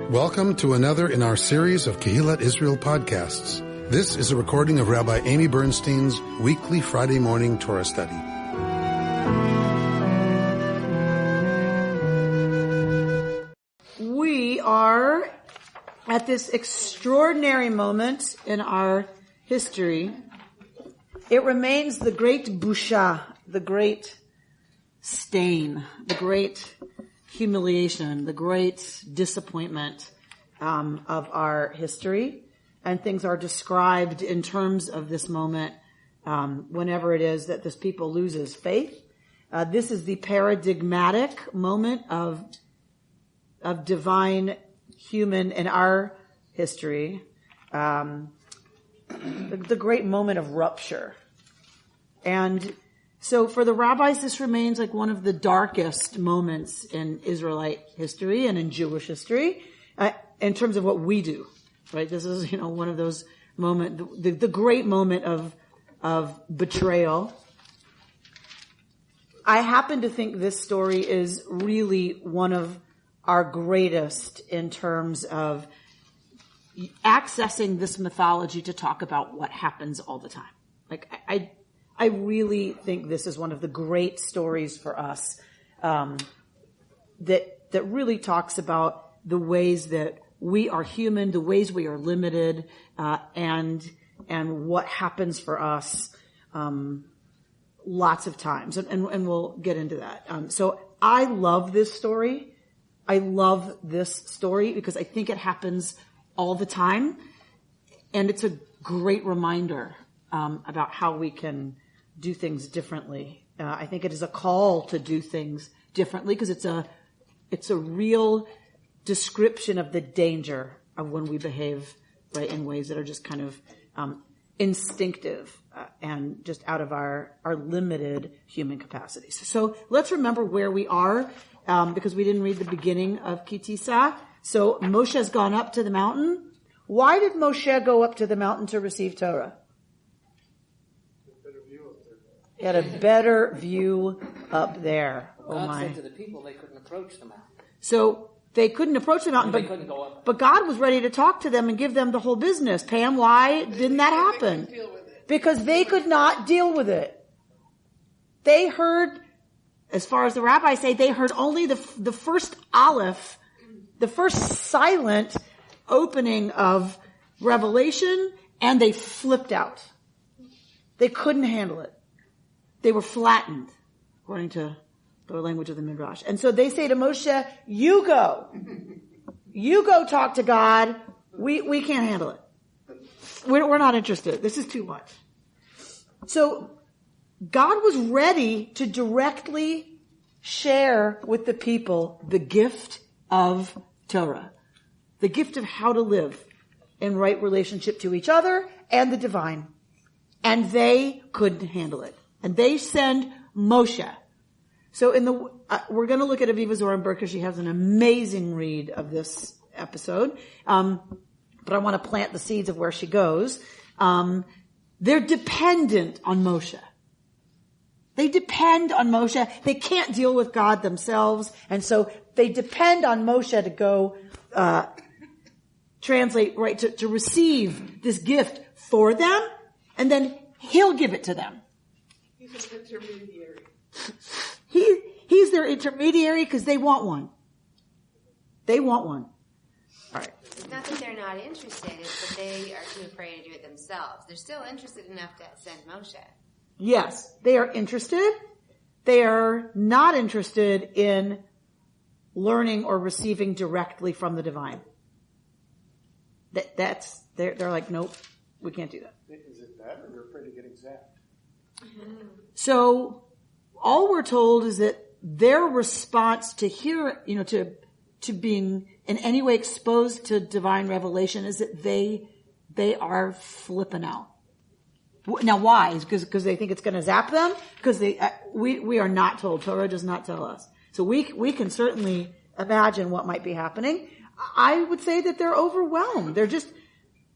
Welcome to another in our series of Kehillat Israel podcasts. This is a recording of Rabbi Amy Bernstein's weekly Friday morning Torah study. We are at this extraordinary moment in our history. It remains the great busha, the great stain, the great humiliation, the great disappointment of our history. And things are described in terms of this moment whenever it is that this people loses faith. This is the paradigmatic moment of divine human in our history. The great moment of rupture. And so for the rabbis, this remains like one of the darkest moments in Israelite history and in Jewish history, in terms of what we do, right? This is, one of those moments, the great moment of betrayal. I happen to think this story is really one of our greatest in terms of accessing this mythology to talk about what happens all the time. Like, I really think this is one of the great stories for us, that really talks about the ways that we are human, the ways we are limited, and what happens for us, lots of times. And we'll get into that. So I love this story. I love this story because I think it happens all the time. And it's a great reminder, about how we can do things differently. I think it is a call to do things differently because it's a real description of the danger of when we behave right in ways that are just kind of instinctive and just out of our limited human capacities. So let's remember where we are because we didn't read the beginning of Ki Tisa. So Moshe has gone up to the mountain. Why did Moshe go up to the mountain to receive Torah? He had a better view up there. God said to the people they couldn't approach the mountain. So they couldn't approach the mountain, but God was ready to talk to them and give them the whole business. Pam, why didn't that happen? Because they could not deal with it. They heard, as far as the rabbis say, they heard only the first aleph, the first silent opening of Revelation, and they flipped out. They couldn't handle it. They were flattened, according to the language of the Midrash. And so they say to Moshe, you go talk to God. We can't handle it. We're not interested. This is too much. So God was ready to directly share with the people the gift of Torah, the gift of how to live in right relationship to each other and the divine. And they couldn't handle it. And they send Moshe. So we're going to look at Aviva Zorenberg because she has an amazing read of this episode. But I want to plant the seeds of where she goes. They're dependent on Moshe. They depend on Moshe. They can't deal with God themselves. And so they depend on Moshe to go, translate, right, to receive this gift for them. And then he'll give it to them. He's an intermediary. He's their intermediary because they want one. They want one. All right. It's not that they're not interested, it's that they are too afraid to do it themselves. They're still interested enough to send Moshe. Yes, they are interested. They are not interested in learning or receiving directly from the divine. They're like, nope, we can't do that. Is it that, or they're afraid of getting zapped? So all we're told is that their response to to being in any way exposed to divine revelation is that they are flipping out. Now, why? Because they think it's going to zap them? Because we are not told. Torah does not tell us. So we can certainly imagine what might be happening. I would say that they're overwhelmed.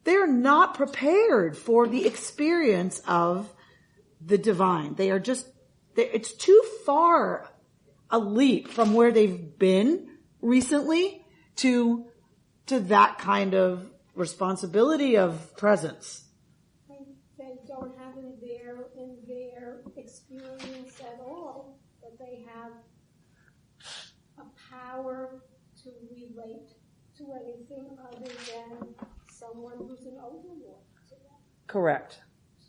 They're not prepared for the experience of the divine. It's too far a leap from where they've been recently to to that kind of responsibility of presence. They don't have it in their experience at all, that they have a power to relate to anything other than someone who's an overlord to them. Correct.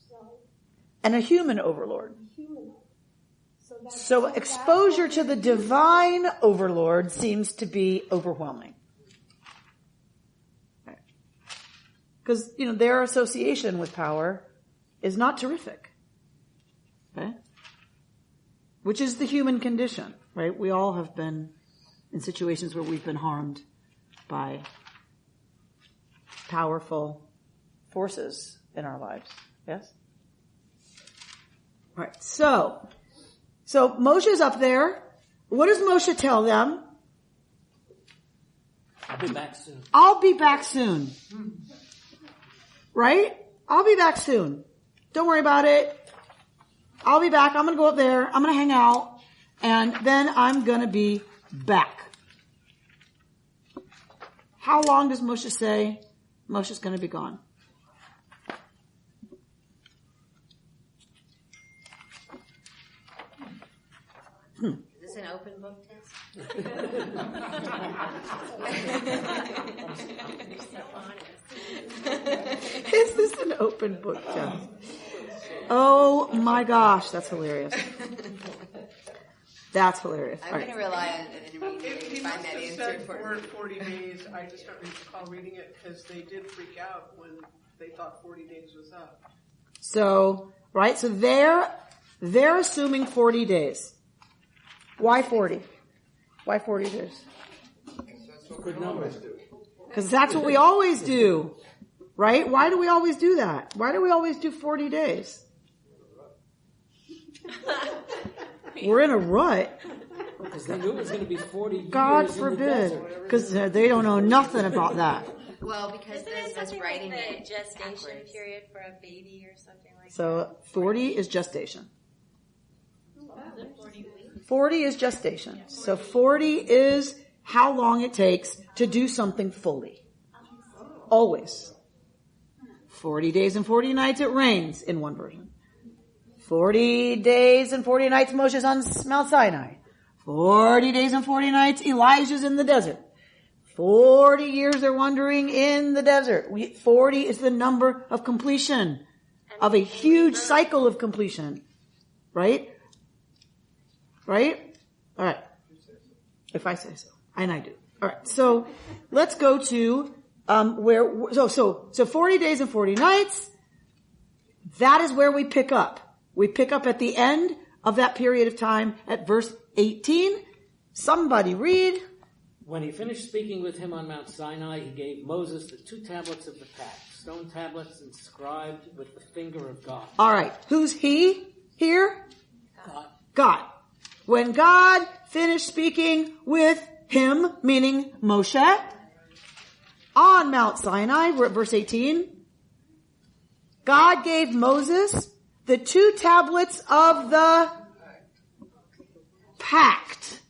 So, And a human overlord. human. So exposure to the divine overlord seems to be overwhelming. Because, their association with power is not terrific. Okay? Which is the human condition, right? We all have been in situations where we've been harmed by powerful forces in our lives. Yes? All right. So Moshe's up there. What does Moshe tell them? I'll be back soon. I'll be back soon. Right? I'll be back soon. Don't worry about it. I'll be back. I'm going to go up there. I'm going to hang out. And then I'm going to be back. How long does Moshe say Moshe's going to be gone? Is this an open book test? Is this an open book test? Oh my gosh, that's hilarious. That's hilarious. I'm going to rely on an intermediary to He find must that have answer said for me. 40 days. I just don't recall reading it because they did freak out when they thought 40 days was up. So they're assuming 40 days. Why 40? Why 40 days? Good number. Because that's what we always do. Right? Why do we always do that? Why do we always do 40 days? We're in a rut. Because they knew it was going to be 40 years God in the forbid. desert. Because they don't know nothing about that. Well, because Isn't it this is something writing like the it gestation backwards. period for a baby or something like So 40 is gestation. that? Is it 40 weeks? 40 is gestation. So 40 is how long it takes to do something fully. Always. 40 days and 40 nights it rains in one version. 40 days and 40 nights Moshe's on Mount Sinai. 40 days and 40 nights Elijah's in the desert. 40 years they're wandering in the desert. 40 is the number of completion, of a huge cycle of completion. Right? Right? All right. If I say so. And I do. All right. So let's go to so 40 days and 40 nights. That is where we pick up. We pick up at the end of that period of time at verse 18. Somebody read. When he finished speaking with him on Mount Sinai, he gave Moses the 2 tablets of the pact, stone tablets inscribed with the finger of God. All right. Who's he here? God. God. When God finished speaking with him, meaning Moshe, on Mount Sinai, we're at verse 18, God gave Moses the 2 tablets of the pact.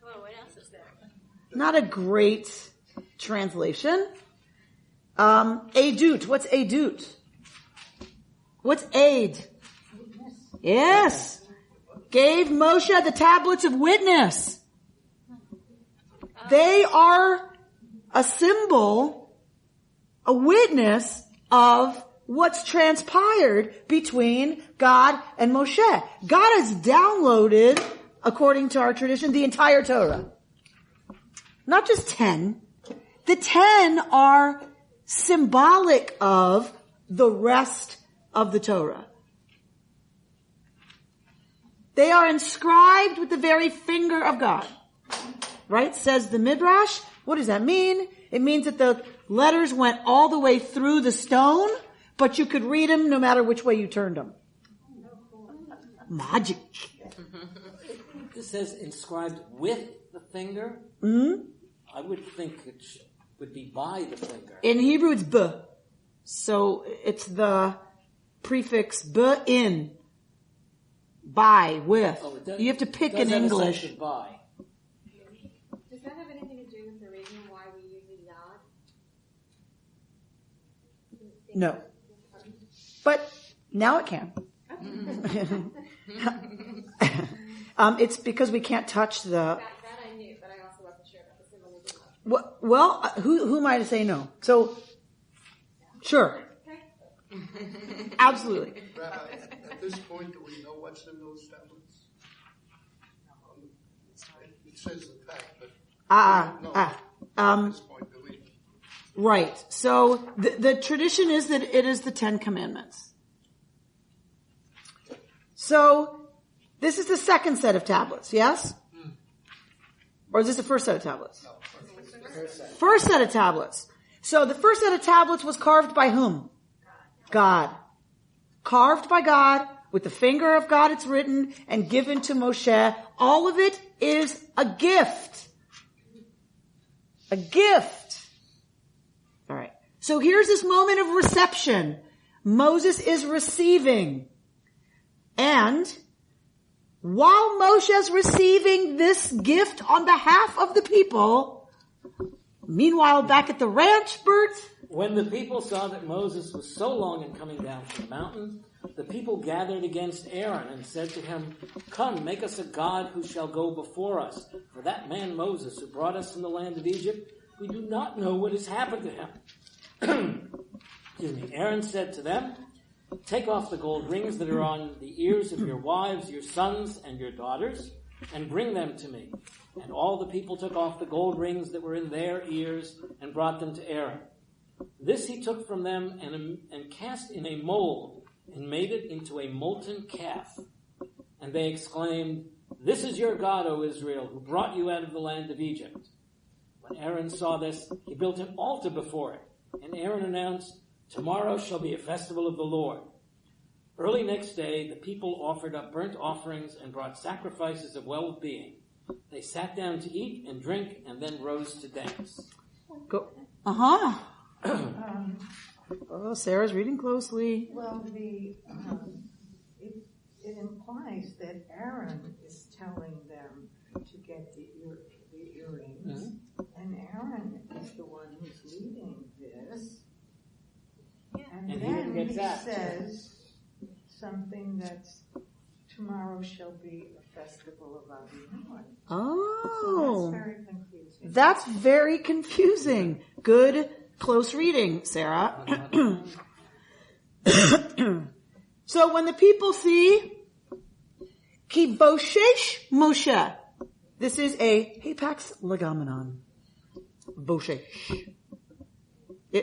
Oh, what else is there? Not a great translation. Adut. What's adut? What's aid? Yes. Gave Moshe the tablets of witness. They are a symbol, a witness of what's transpired between God and Moshe. God has downloaded, according to our tradition, the entire Torah. Not just 10. The 10 are symbolic of the rest of the Torah. They are inscribed with the very finger of God. Right? Says the Midrash. What does that mean? It means that the letters went all the way through the stone, but you could read them no matter which way you turned them. Magic. This says inscribed with the finger. Mm-hmm. I would think it would be by the finger. In Hebrew, it's b. So it's the prefix b in. By, with. Oh, it does, You have to pick it does in have a English. sense of by. Does that have anything to do do with the reason why we use Yod? No. But now it can. It's because we can't touch the... That I knew, but I also wasn't sure about the symbolism. Well, who am I to say no? So, sure. Absolutely. At this point, do we know what's in those tablets? It says the fact, but at this point, do we? Right. So the tradition is that it is the 10 Commandments. So this is the second set of tablets, yes? Or is this the first set of tablets? No, First set of tablets. So the first set of tablets was carved by whom? God. Carved by God, with the finger of God it's written, and given to Moshe. All of it is a gift. A gift. All right. So here's this moment of reception. Moses is receiving. And while Moshe's receiving this gift on behalf of the people, meanwhile back at the ranch, Bert, when the people saw that Moses was so long in coming down from the mountain, the people gathered against Aaron and said to him, "Come, make us a god who shall go before us. For that man Moses, who brought us from the land of Egypt, we do not know what has happened to him." Excuse me. Aaron said to them, "Take off the gold rings that are on the ears of your wives, your sons, and your daughters, and bring them to me." And all the people took off the gold rings that were in their ears and brought them to Aaron. This he took from them and cast in a mold and made it into a molten calf. And they exclaimed, "This is your God, O Israel, who brought you out of the land of Egypt." When Aaron saw this, he built an altar before it. And Aaron announced, "Tomorrow shall be a festival of the Lord." Early next day, the people offered up burnt offerings and brought sacrifices of well-being. They sat down to eat and drink and then rose to dance. Go. Oh, Sarah's reading closely. Well, it implies that Aaron is telling them to get the earrings, and Aaron is the one who's leading this. And then he says something that's, "Tomorrow shall be a festival of Avinu." Oh. So that's very confusing. That's very confusing. Good, close reading, Sarah. So when the people see Ki Boshesh Moshe, this is a Hapax Legomenon. Boshesh.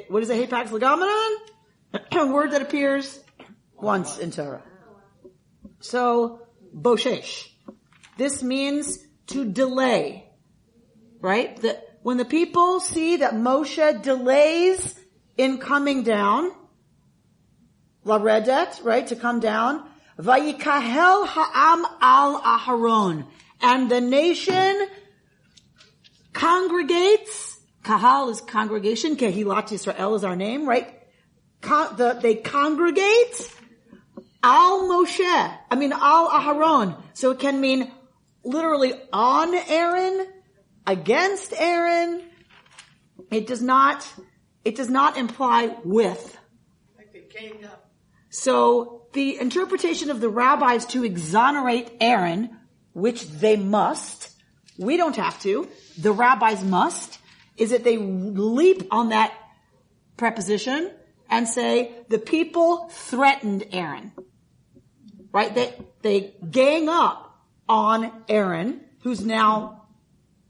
What is a Hapax Legomenon? A word that appears once in Torah. So, Boshesh. This means to delay. Right? When the people see that Moshe delays in coming down, Laredet, right, to come down, Vayikahel ha'am al Aharon, and the nation congregates. Kahal is congregation. Kehilat Yisrael is our name, right? They congregate al Moshe. Al Aharon. So it can mean literally on Aaron, against Aaron. It does not imply with. Like they ganged up. So the interpretation of the rabbis to exonerate Aaron, which they must, we don't have to, the rabbis must, is that they leap on that preposition and say the people threatened Aaron. Right? They gang up on Aaron, who's now,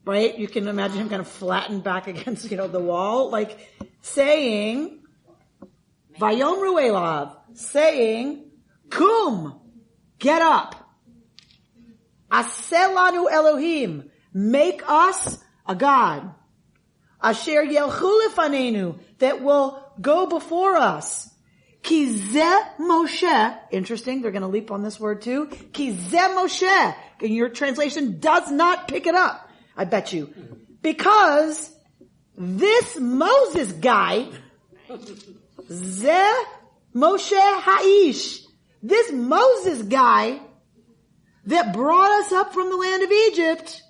right? You can imagine him kind of flattened back against, the wall, like saying, Vayomru Elav, saying, Kum, get up. Aselanu Elohim, make us a God. Asher Yelchu Lefanenu, that will go before us. Ki ze Moshe, interesting, they're going to leap on this word too. Ki ze Moshe, and your translation does not pick it up, I bet you. Because this Moses guy, ze Moshe Ha'ish, this Moses guy that brought us up from the land of Egypt,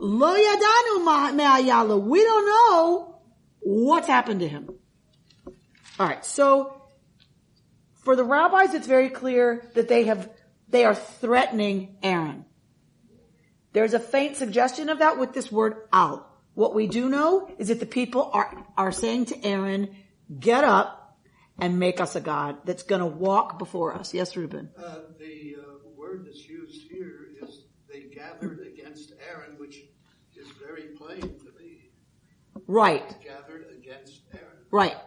Lo yadanu me'ayala. We don't know what's happened to him. All right, so for the rabbis, it's very clear that they are threatening Aaron. There's a faint suggestion of that with this word al. What we do know is that the people are saying to Aaron, get up and make us a god that's going to walk before us. Yes, Reuben? The word that's used here is they gathered against Aaron, which is very plain to me. Right. Gathered against Aaron. Right.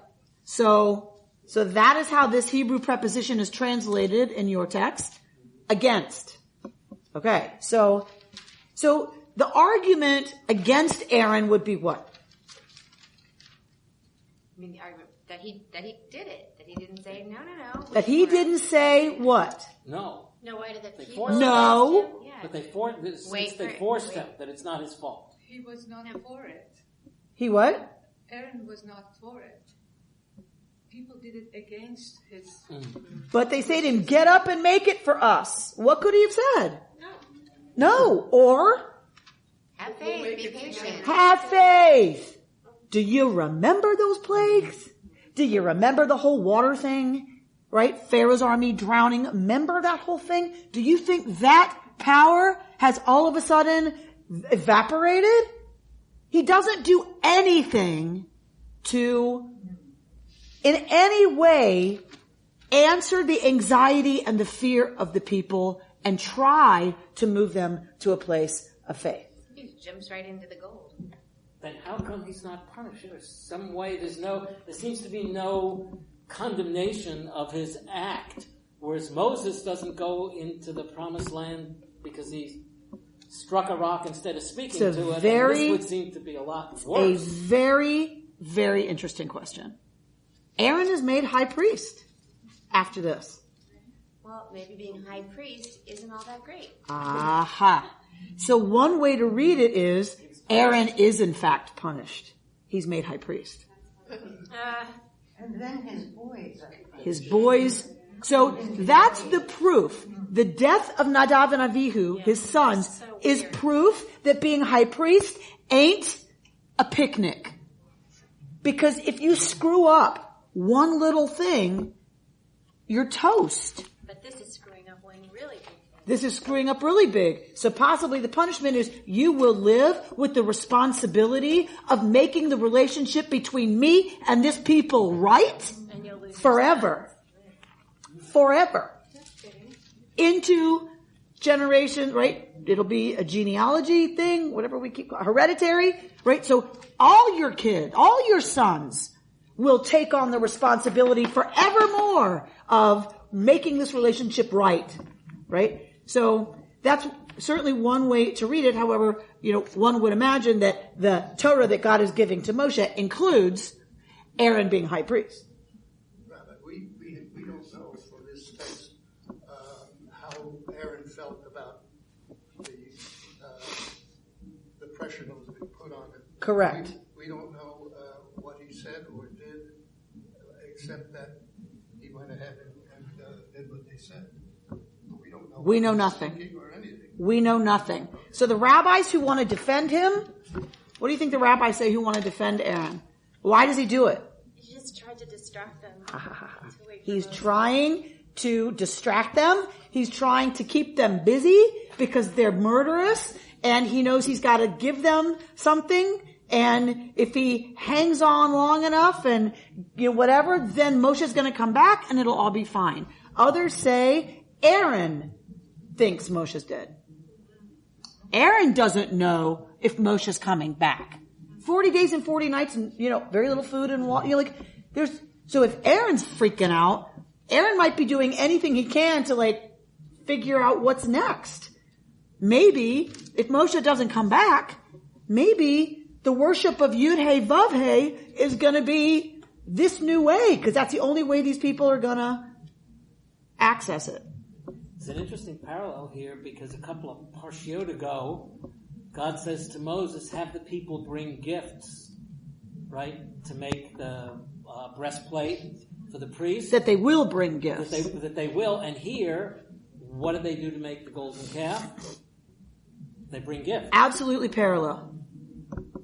So that is how this Hebrew preposition is translated in your text. Against. Okay. So the argument against Aaron would be what? I mean, the argument that he did it. That he didn't say, no. That he didn't say what? No. No, why did the They people... forced No. Yeah. But they forced him that it's not his fault. He was not for it. He what? Aaron was not for it. People did it against his... But they say to him, get up and make it for us. What could he have said? No. Or? Have faith, be patient. Have faith. Do you remember those plagues? Do you remember the whole water thing? Right? Pharaoh's army drowning. Remember that whole thing? Do you think that power has all of a sudden evaporated? He doesn't do anything to, in any way, answer the anxiety and the fear of the people and try to move them to a place of faith. He jumps right into the gold. Then how come he's not punished? There's some way, there seems to be no condemnation of his act, whereas Moses doesn't go into the promised land because he struck a rock instead of speaking to it. And this would seem to be a lot worse. A very, very interesting question. Aaron is made high priest after this. Well, maybe being high priest isn't all that great. Aha. So one way to read it is Aaron is in fact punished. He's made high priest. And then his boys are punished. His boys. So that's the proof. The death of Nadav and Avihu, his sons, is proof that being high priest ain't a picnic. Because if you screw up one little thing, you're toast. But this is screwing up one really big thing. This is screwing up really big. So possibly the punishment is you will live with the responsibility of making the relationship between me and this people right And you'll lose forever. Forever. Into generation, right? It'll be a genealogy thing, whatever we keep calling hereditary, right? So all your sons will take on the responsibility forevermore of making this relationship right? So that's certainly one way to read it. However, one would imagine that the Torah that God is giving to Moshe includes Aaron being high priest. Rabbi, we don't know for this text how Aaron felt about the pressure that was being put on him. Correct. We don't know what he said or did, except that he went ahead and did what they said. We know nothing. Or anything. We know nothing. So the rabbis who want to defend him, what do you think the rabbis say who want to defend Aaron? Why does he do it? He just tried to distract them. He's trying to distract them. He's trying to keep them busy because they're murderous, and he knows he's got to give them something. And if he hangs on long enough and whatever, then Moshe's going to come back and it'll all be fine. Others say Aaron thinks Moshe's dead. Aaron doesn't know if Moshe's coming back. 40 days and 40 nights and, very little food and water. So if Aaron's freaking out, Aaron might be doing anything he can to figure out what's next. Maybe if Moshe doesn't come back, maybe the worship of Yud-Hey Vav-Hey is going to be this new way, because that's the only way these people are going to access it. It's an interesting parallel here because a couple of parshiot ago, God says to Moses, have the people bring gifts, right, to make the breastplate for the priest. That they will bring gifts. That they will. And here, what did they do to make the golden calf? They bring gifts. Absolutely parallel.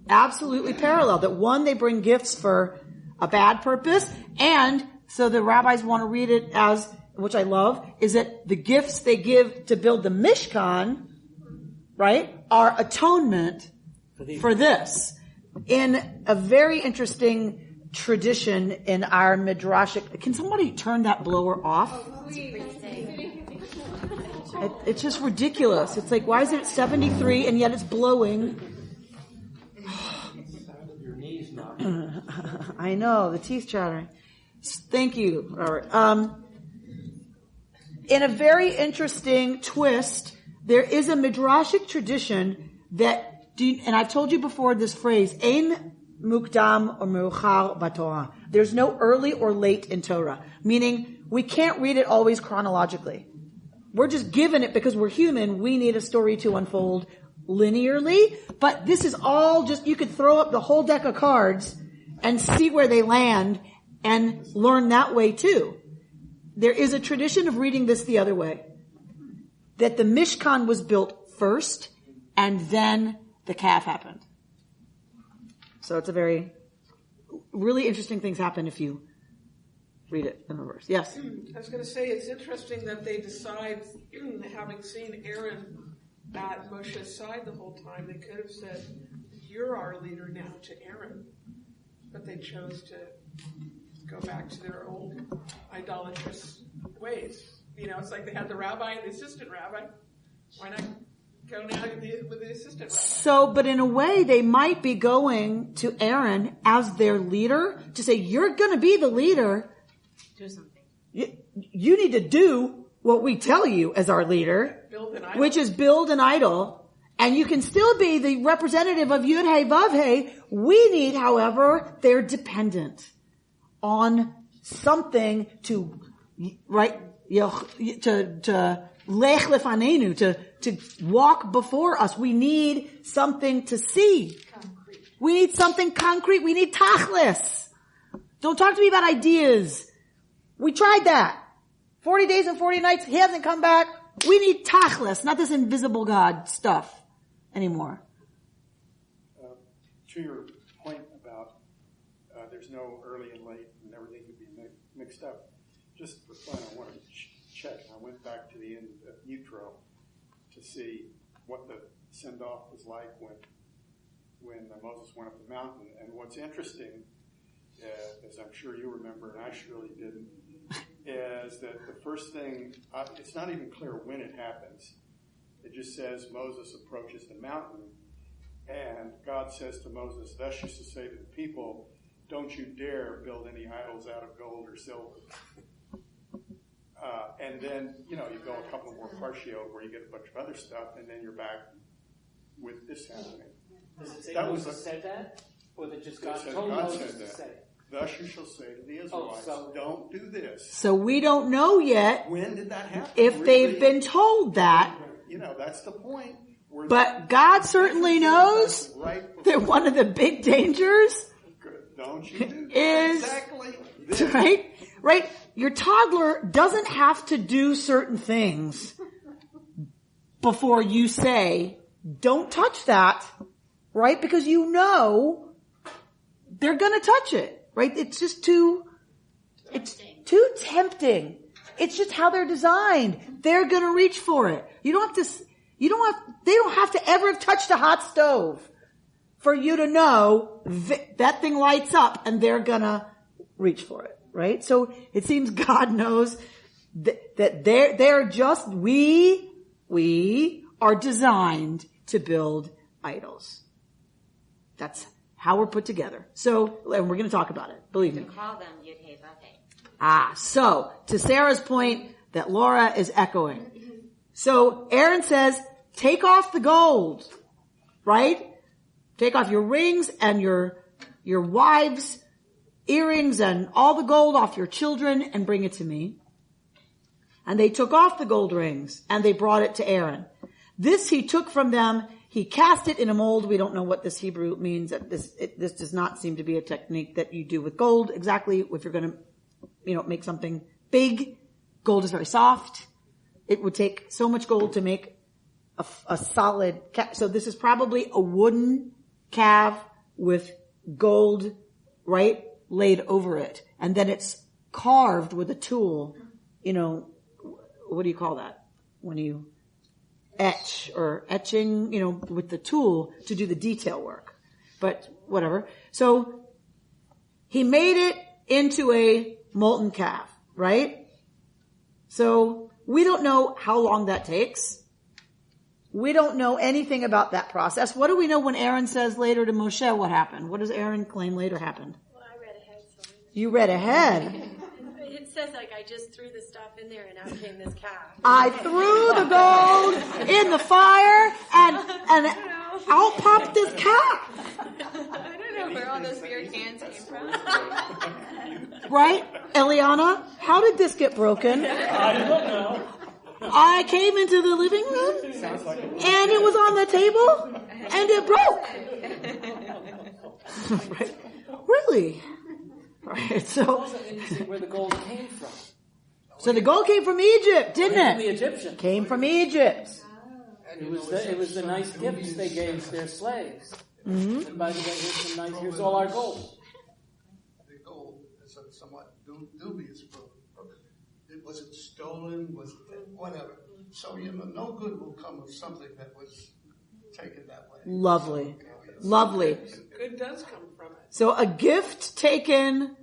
Absolutely parallel. That one, they bring gifts for a bad purpose, and so the rabbis want to read it as, which I love, is that the gifts they give to build the Mishkan, right, are atonement for this. In a very interesting tradition in our midrashic, can somebody turn that blower off? It's just ridiculous. It's like, why is it 73 and yet it's blowing? Your knees knock. I know, the teeth chattering. Thank you, Robert. In a very interesting twist, there is a midrashic tradition that, and I've told you before this phrase, Ein mukdam or meuchar b'Torah. There's no early or late in Torah. Meaning, we can't read it always chronologically. We're just given it because we're human. We need a story to unfold linearly. But this is all just, you could throw up the whole deck of cards and see where they land and learn that way too. There is a tradition of reading this the other way. That the Mishkan was built first and then the calf happened. So it's a very, really interesting things happen if you read it in reverse. Yes? I was going to say, it's interesting that they decide, having seen Aaron at Moshe's side the whole time, they could have said, you're our leader now, to Aaron. But they chose to go back to their old idolatrous ways. You know, it's like they had the rabbi and the assistant rabbi. Why not go now with the assistant rabbi? So, but in a way, they might be going to Aaron as their leader to say, you're going to be the leader. Do something. You need to do what we tell you as our leader, which is build an idol. And you can still be the representative of Yud Hey Vav Hey. We need, however, they're dependent on something to, right, to lech lefanenu, to walk before us. We need something to see. Concrete. We need something concrete. We need tachlis. Don't talk to me about ideas. We tried that. 40 days and 40 nights. He hasn't come back. We need tachlis, not this invisible God stuff anymore. To your point about there's no early and late and everything could be mixed up, just for fun, I wanted to check. I went back to the end of Yitro to see what the send-off was like when Moses went up the mountain. And what's interesting, as I'm sure you remember, and I surely didn't, is that the first thing, it's not even clear when it happens. It just says Moses approaches the mountain, and God says to Moses, thus you shall say to the people, don't you dare build any idols out of gold or silver. And then, you go a couple more partios where you get a bunch of other stuff, and then you're back with this happening. Does it say Moses said that? Or that just God told Moses to say it? Thus you shall say to the Israelites, don't do this. So we don't know yet when did that happen? If they've been told that. That's the point. But God certainly knows that one of the big dangers is, right? Your toddler doesn't have to do certain things before you say, don't touch that, right? Because they're gonna touch it, right? It's just too tempting. It's just how they're designed. They're gonna reach for it. They don't have to ever have touched a hot stove for you to know that thing lights up and they're gonna reach for it, right? So it seems God knows that they're just, we are designed to build idols. That's how we're put together. So, and we're gonna talk about it, believe me. Call them Yud Hey Vav Hey. So, to Sarah's point that Laura is echoing. So, Aaron says, take off the gold, right? Take off your rings and your wives' earrings and all the gold off your children and bring it to me. And they took off the gold rings and they brought it to Aaron. This he took from them. He cast it in a mold. We don't know what this Hebrew means. This does not seem to be a technique that you do with gold exactly. If you're going to, make something big, gold is very soft. It would take so much gold to make a solid calf. So this is probably a wooden calf with gold, right, laid over it. And then it's carved with a tool, what do you call that? When you etching, with the tool to do the detail work. But whatever. So he made it into a molten calf, right? So we don't know how long that takes. We don't know anything about that process. What do we know when Aaron says later to Moshe what happened? What does Aaron claim later happened? Well, I read ahead. So you read ahead. It says I just threw the stuff in there and out came this calf. I threw the gold in the fire and out popped this calf. I don't know where all those beer cans came from. Right? Eliana, how did this get broken? I don't know. I came into the living room and it was on the table and it broke. Right? Really? Right, so. It's also interesting where the gold came from. So the gold came from Egypt, didn't it? The Egyptians. Came from Egypt. It was the nice gifts they gave their slaves. Mm-hmm. And by the way, here's all our gold. The gold is a somewhat dubious book. Was it stolen? Was it whatever? So, no good will come of something that was taken that way. Lovely. Lovely. Good does come from it. So a gift taken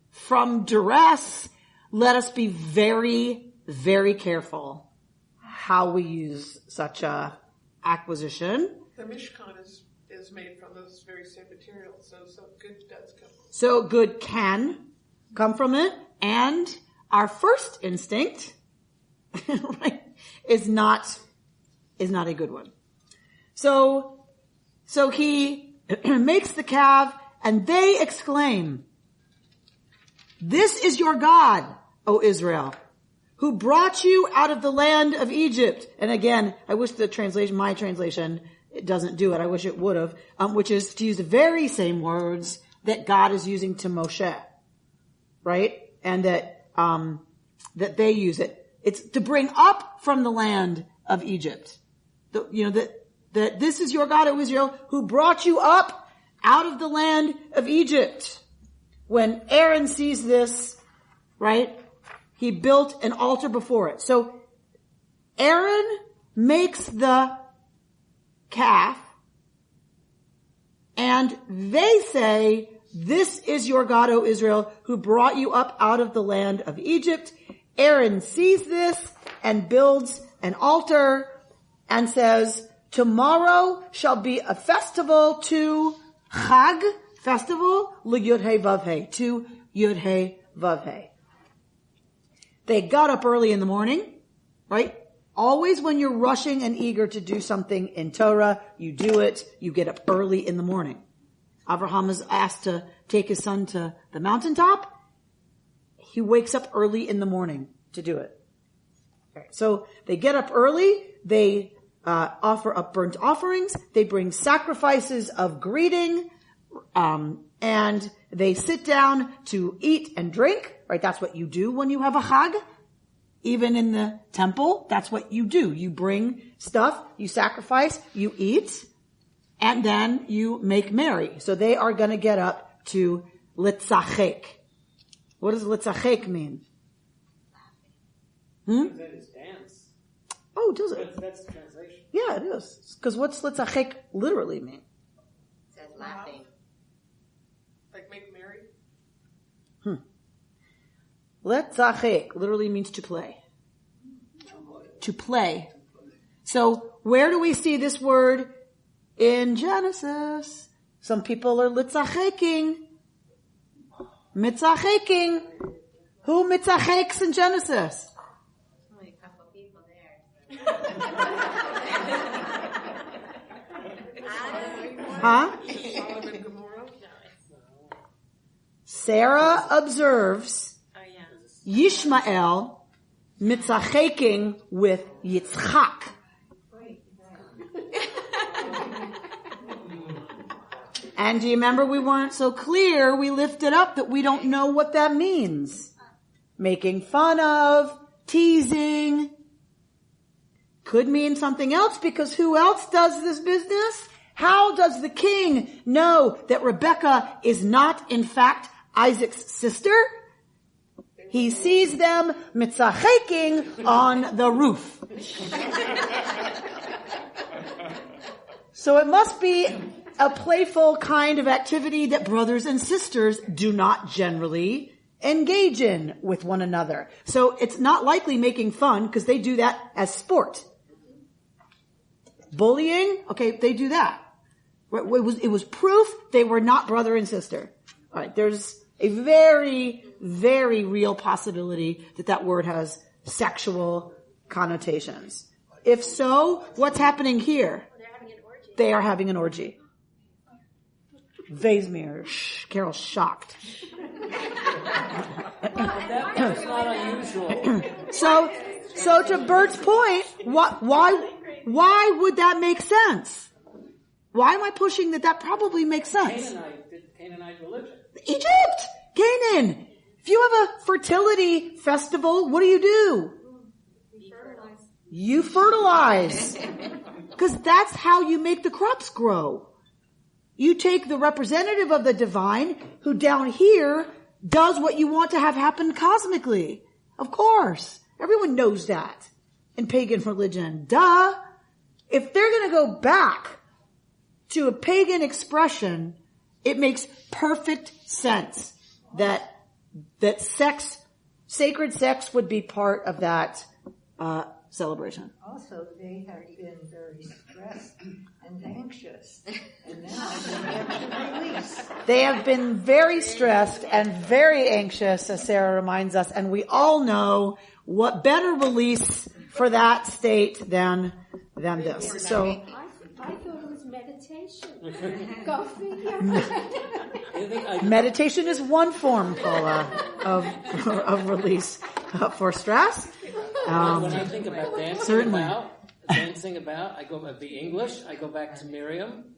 from duress. Let us be very, very careful how we use such a acquisition. The Mishkan is made from those very same materials, so good does come from it. So good can come from it, and our first instinct, right, is not a good one. So he makes the calf, and they exclaim, "This is your God, O Israel, who brought you out of the land of Egypt." And again, I wish my translation, it doesn't do it. I wish it would have, which is to use the very same words that God is using to Moshe, right? And that they use it. It's to bring up from the land of Egypt. That this is your God, O Israel, who brought you up out of the land of Egypt. When Aaron sees this, right, he built an altar before it. So Aaron makes the calf, and they say, "This is your God, O Israel, who brought you up out of the land of Egypt." Aaron sees this and builds an altar and says, "Tomorrow shall be a festival to Chag, festival, Yud-Heh Vav-Heh, to Yud-Heh Vav-Heh." They got up early in the morning, right? Always when you're rushing and eager to do something in Torah, you do it, you get up early in the morning. Abraham is asked to take his son to the mountaintop. He wakes up early in the morning to do it. Okay, so they get up early, they offer up burnt offerings, they bring sacrifices of greeting, and they sit down to eat and drink, right? That's what you do when you have a Chag. Even in the temple, that's what you do. You bring stuff, you sacrifice, you eat, and then you make merry. So they are going to get up to litzachek. What does litzachek mean? That is dance. Oh, does it? That's the translation. Yeah, it is. Because what's litzachek literally mean? It says laughing. Like make merry? Litzachek literally means to play. To play. So where do we see this word in Genesis? Some people are litzacheking. Mitzacheking. Who mitzacheks in Genesis? Only a couple people there. Huh? Sodom and Gomorrah? Sarah observes Yishmael mitzacheking with Yitzchak. And do you remember we weren't so clear? We lifted up that we don't know what that means. Making fun of, teasing. Could mean something else, because who else does this business? How does the king know that Rebekah is not, in fact, Isaac's sister? He sees them mitzacheking on the roof. So it must be a playful kind of activity that brothers and sisters do not generally engage in with one another. So it's not likely making fun, because they do that as sport. Bullying, okay, they do that. It was proof they were not brother and sister. All right, there's a very, very real possibility that word has sexual connotations. If so, what's happening here? They are having an orgy. Vaismir, Carol's shocked. That's not unusual. So to Bert's point, why would that make sense? Why am I pushing that probably makes sense? Canaanite religion. Egypt! Canaan! If you have a fertility festival, what do? You fertilize. Because that's how you make the crops grow. You take the representative of the divine, who down here does what you want to have happen cosmically. Of course. Everyone knows that in pagan religion. Duh. If they're going to go back to a pagan expression, it makes perfect sense that sacred sex would be part of that celebration. Also, they have been very stressed and anxious, and now they get to release. They have been very stressed and very anxious, as Sarah reminds us, and we all know what better release for that state than this. So I thought it was meditation. Go figure. Meditation is one form, Paula, of release for stress. When I think about dancing about, I go back the English. I go back to Miriam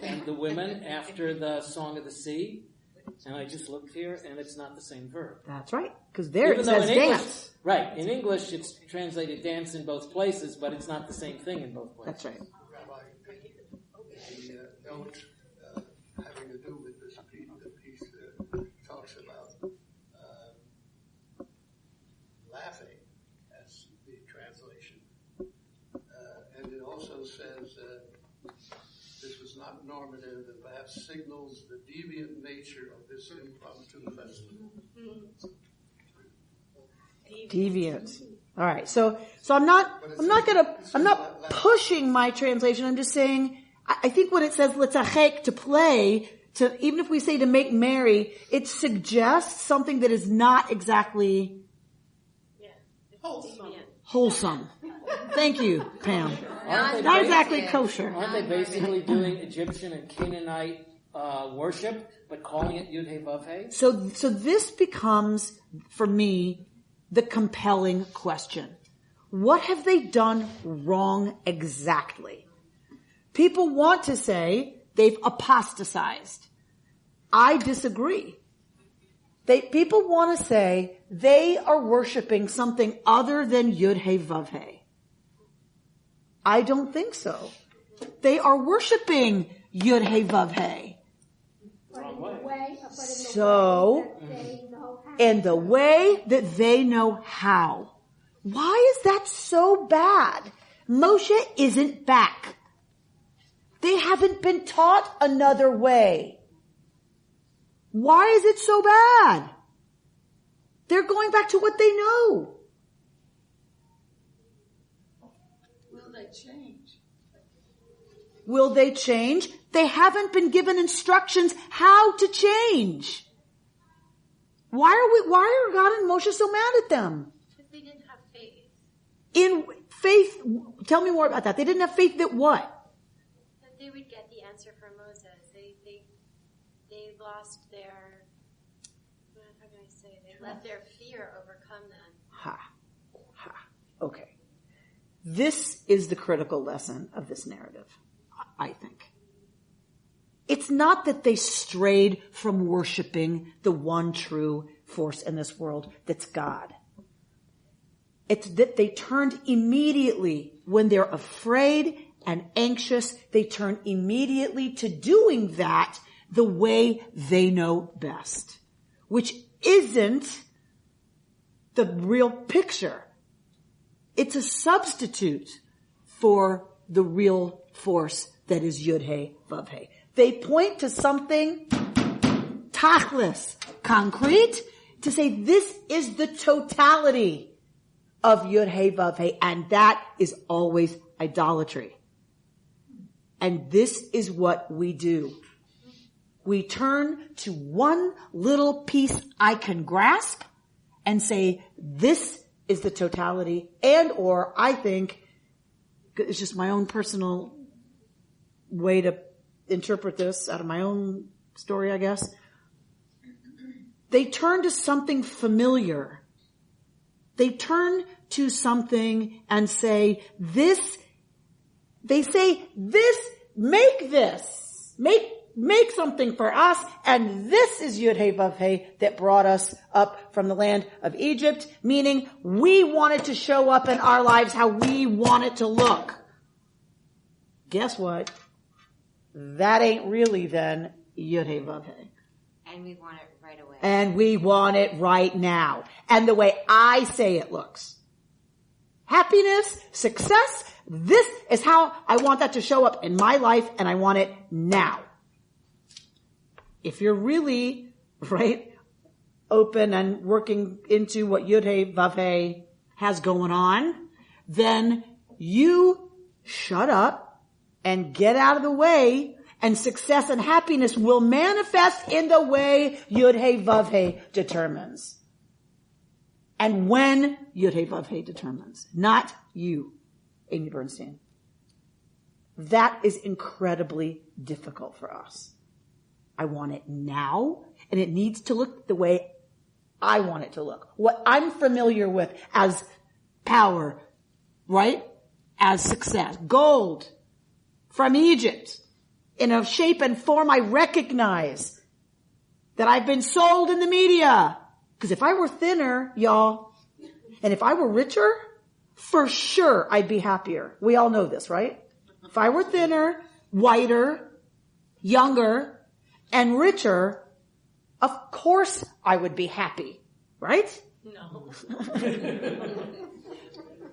and the women after the Song of the Sea, and I just looked here, and it's not the same verb. That's right, because there it says dance. Right, in English it's translated dance in both places, but it's not the same thing in both places. That's right. Rabbi, the note having to do with this piece, the piece talks about laughing as the translation. And it also says this was not normative and perhaps signals the deviant nature of this impromptu festival. Deviant. All right. So I'm not pushing my translation. I'm just saying, I think when it says letzachek, to play, even if we say to make merry, it suggests something that is not exactly wholesome. Thank you, Pam. Not exactly kosher. Aren't they basically doing Egyptian and Canaanite worship, but calling it Yud He Vav He? So this becomes, for me, the compelling question. What have they done wrong exactly? People want to say they've apostatized. I disagree. People want to say they are worshiping something other than Yud He Vav He. I don't think so. They are worshiping Yud He Vav He. So, in the way that they know how. Why is that so bad? Moshe isn't back. They haven't been taught another way. Why is it so bad? They're going back to what they know. Will they change? Will they change? They haven't been given instructions how to change. Why are God and Moshe so mad at them? Because they didn't have faith. In faith, tell me more about that. They didn't have faith that what? That they would get the answer from Moses. They lost their, how can I say, they let their fear overcome them. Okay. This is the critical lesson of this narrative, I think. It's not that they strayed from worshiping the one true force in this world that's God. It's that they turned immediately when they're afraid and anxious. They turn immediately to doing that the way they know best, which isn't the real picture. It's a substitute for the real force that is Yud-He, Vav-He. They point to something tachlis, concrete, to say this is the totality of Yud-He, Vav-He, and that is always idolatry. And this is what we do. We turn to one little piece I can grasp and say, this is the totality, and or I think, it's just my own personal way to interpret this out of my own story, I guess. They turn to something familiar. They turn to something and say, this, make something for us, and this is Yud-He Vav-He that brought us up from the land of Egypt, meaning we wanted to show up in our lives how we want it to look. Guess what? That ain't really then Yud-He Vav-He. And we want it right away. And we want it right now. And the way I say it looks. Happiness, success, this is how I want that to show up in my life, and I want it now. If you're really, right, open and working into what Yud-He Vav-He has going on, then you shut up and get out of the way, and success and happiness will manifest in the way Yud-He Vav-He determines. And when Yud-He Vav-He determines, not you, Amy Bernstein. That is incredibly difficult for us. I want it now, and it needs to look the way I want it to look. What I'm familiar with as power, right? As success. Gold from Egypt in a shape and form I recognize that I've been sold in the media. Because if I were thinner, y'all, and if I were richer, for sure I'd be happier. We all know this, right? If I were thinner, whiter, younger, and richer, of course I would be happy, right? No.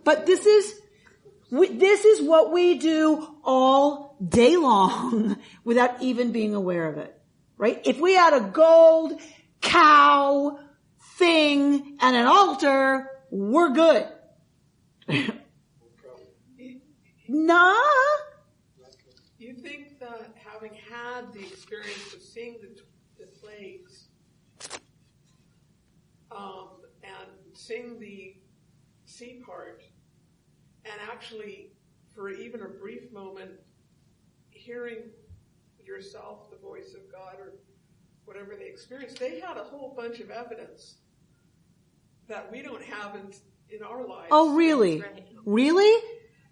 But this is what we do all day long without even being aware of it, right? If we had a gold cow thing and an altar, we're good. Nah. You think that having had the experience of seeing the plagues, and seeing the sea part, and actually, for even a brief moment, hearing yourself, the voice of God, or whatever they experienced, they had a whole bunch of evidence that we don't have in our lives. Oh, really? Really?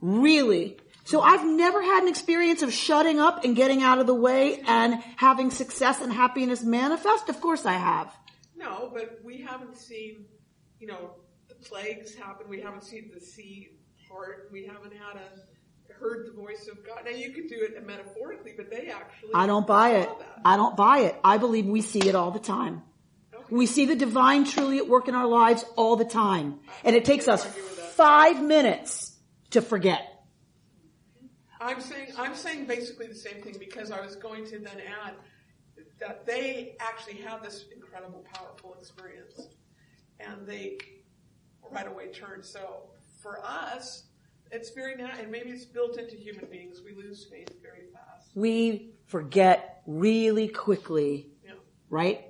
Really? So I've never had an experience of shutting up and getting out of the way and having success and happiness manifest? Of course I have. No, but we haven't seen, the plagues happen. We haven't seen the sea part. We haven't heard the voice of God. Now you could do it metaphorically, but they actually I don't buy it. I don't buy it. I believe we see it all the time. Okay. We see the divine truly at work in our lives all the time. And it takes us 5 minutes to forget. I'm saying basically the same thing, because I was going to then add that they actually have this incredible, powerful experience, and they right away turn. So for us, it's very and maybe it's built into human beings. We lose faith very fast. We forget really quickly, right?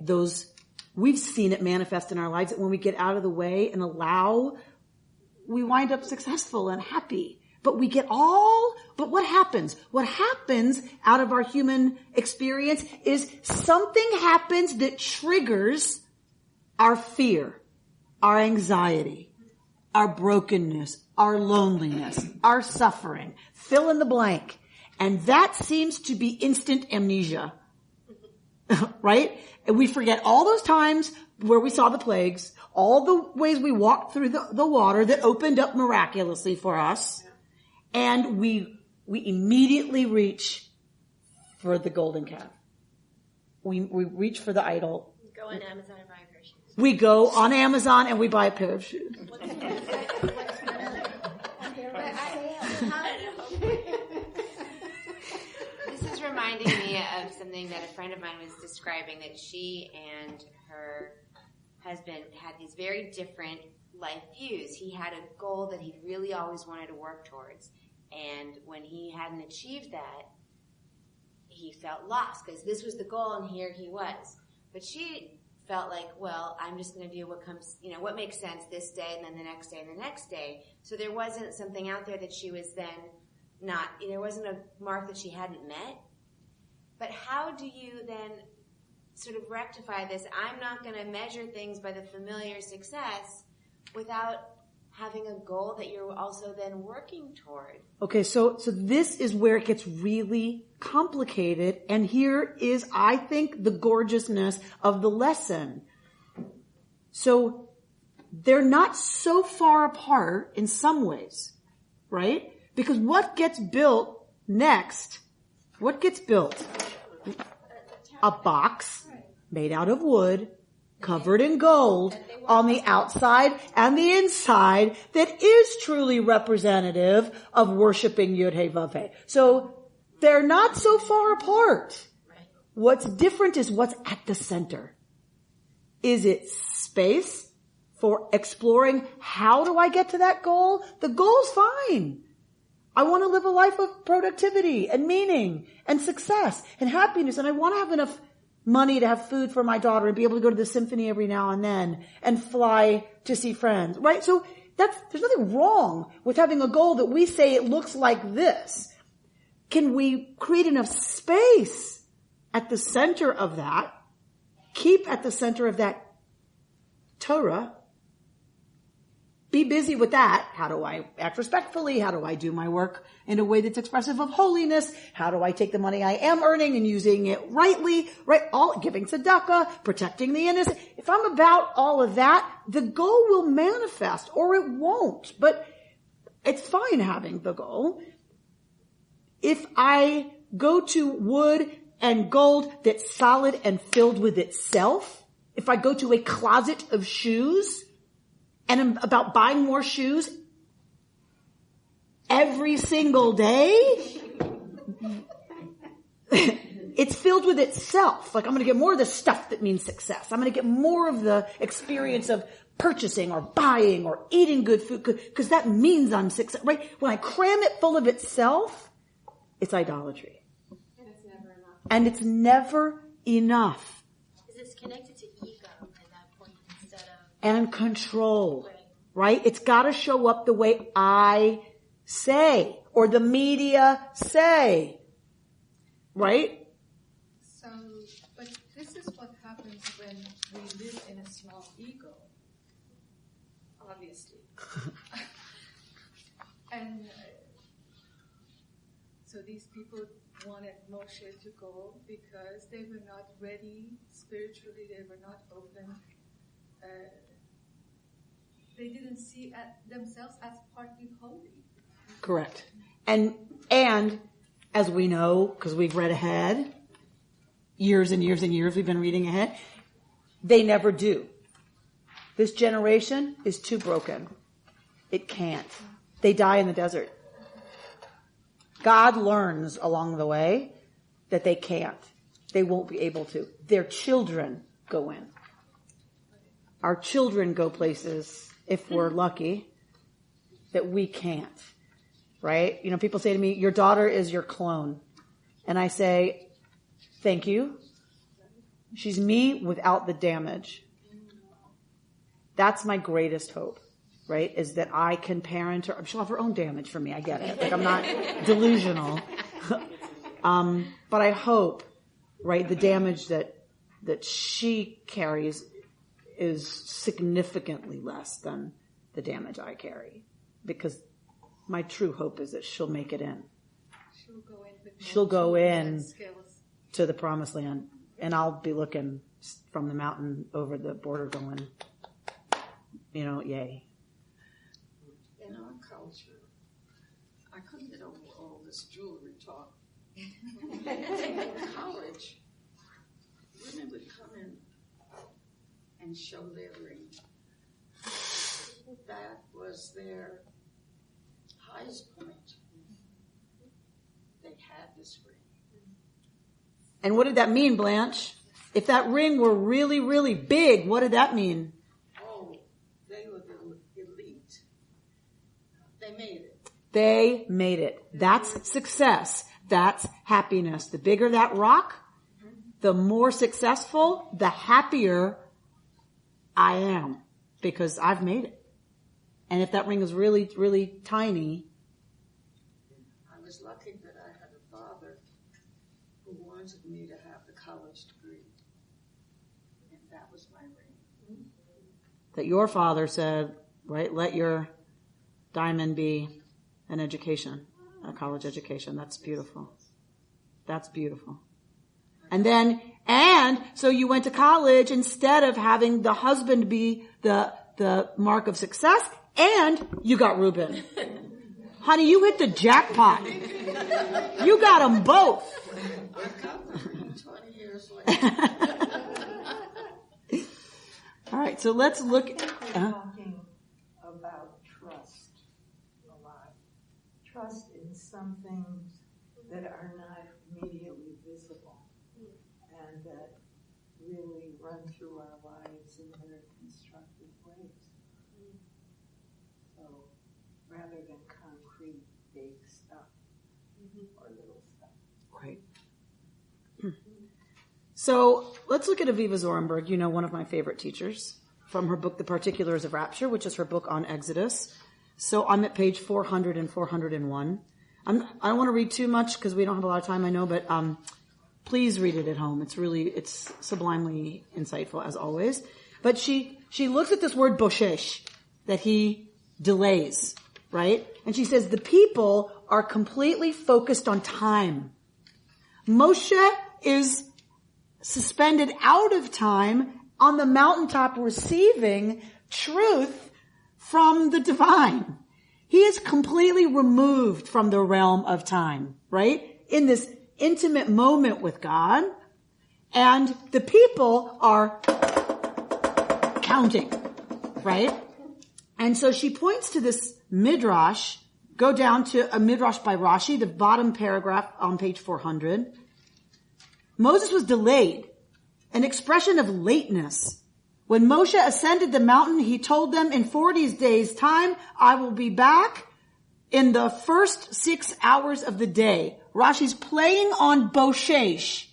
We've seen it manifest in our lives that when we get out of the way and allow, we wind up successful and happy. But but what happens? What happens out of our human experience is something happens that triggers our fear, our anxiety, our brokenness, our loneliness, our suffering. Fill in the blank. And that seems to be instant amnesia. Right? And we forget all those times where we saw the plagues, all the ways we walked through the water that opened up miraculously for us, and we immediately reach for the golden calf. We reach for the idol. Go on Amazon and buy a pair of shoes. We go on Amazon and we buy a pair of shoes. This is reminding me of something that a friend of mine was describing, that she and her husband had these very different life views. He had a goal that he really always wanted to work towards, and when he hadn't achieved that, he felt lost because this was the goal and here he was. But she felt like, well, I'm just going to do what comes, what makes sense this day and then the next day and the next day. So there wasn't something out there that she was then not, there wasn't a mark that she hadn't met. But how do you then sort of rectify this? I'm not going to measure things by the familiar success without having a goal that you're also then working toward. Okay, so this is where it gets really complicated, and here is, I think, the gorgeousness of the lesson. So they're not so far apart in some ways, right? Because what gets built next? What gets built? A box made out of wood, covered in gold on the outside and the inside, that is truly representative of worshiping Yud-Heh-Vav-Heh. So they're not so far apart. What's different is what's at the center. Is it space for exploring how do I get to that goal? The goal's fine. I want to live a life of productivity and meaning and success and happiness, and I want to have enough money to have food for my daughter and be able to go to the symphony every now and then and fly to see friends, right? So there's nothing wrong with having a goal that we say it looks like this. Can we create enough space at the center of that, keep at the center of that Torah, be busy with that? How do I act respectfully? How do I do my work in a way that's expressive of holiness? How do I take the money I am earning and using it rightly, right? All giving tzedakah, protecting the innocent. If I'm about all of that, the goal will manifest, or it won't. But it's fine having the goal. If I go to wood and gold that's solid and filled with itself, if I go to a closet of shoes and I'm about buying more shoes every single day, it's filled with itself. Like, I'm going to get more of the stuff that means success. I'm going to get more of the experience of purchasing or buying or eating good food, because that means I'm success, right? When I cram it full of itself, it's idolatry. And it's never enough. And it's never enough. Because it's connected to ego at that point instead of... And control, right? It's got to show up the way I say, or the media say, right? So, but this is what happens when we live in a small ego, obviously. And so these people wanted Moshe to go because they were not ready spiritually, they were not open. They didn't see themselves as partly holy. Correct. And as we know, because we've read ahead, years and years and years we've been reading ahead, they never do. This generation is too broken. It can't. They die in the desert. God learns along the way that they can't. They won't be able to. Their children go in. Our children go places, if we're lucky, that we can't. Right? You know, people say to me, your daughter is your clone. And I say, thank you. She's me without the damage. That's my greatest hope, right? Is that I can parent her. She'll have her own damage for me. I get it. Like, I'm not delusional. But I hope, right, the damage that she carries is significantly less than the damage I carry. Because my true hope is that she'll make it in. She'll go in to the promised land, and I'll be looking from the mountain over the border going, yay. In our culture, I couldn't get over all this jewelry talk. In college, women would come in and show their ring. That was their highest point. They had this ring. And what did that mean, Blanche? If that ring were really, really big, what did that mean? Oh, they were the elite. They made it. They made it. That's success. That's happiness. The bigger that rock, the more successful, the happier I am, because I've made it. And if that ring is really, really tiny. I was lucky that I had a father who wanted me to have the college degree. And that was my ring. That your father said, right, let your diamond be an education, a college education. That's beautiful. That's beautiful. And so you went to college instead of having the husband be the mark of success, and you got Reuben. Honey, you hit the jackpot. You got them both. I got them 20 years later. All right, so let's look. We're talking about trust a lot. Trust in some things that are not immediately visible and that really run through our lives in very constructive ways. So rather than concrete, big stuff or little stuff. Great. So let's look at Aviva Zorenberg, one of my favorite teachers, from her book, The Particulars of Rapture, which is her book on Exodus. So I'm at page 400 and 401. I don't want to read too much because we don't have a lot of time, I know, but please read it at home. It's sublimely insightful as always. But she looks at this word boshesh, that he delays, right? And she says the people are completely focused on time. Moshe is suspended out of time on the mountaintop receiving truth from the divine. He is completely removed from the realm of time, right? In this intimate moment with God. And the people are counting, right? And so she points to this midrash. Go down to a midrash by Rashi, the bottom paragraph on page 400. Moses was delayed, an expression of lateness. When Moshe ascended the mountain, he told them, in 40 days' time, I will be back in the first 6 hours of the day. Rashi's playing on boshesh.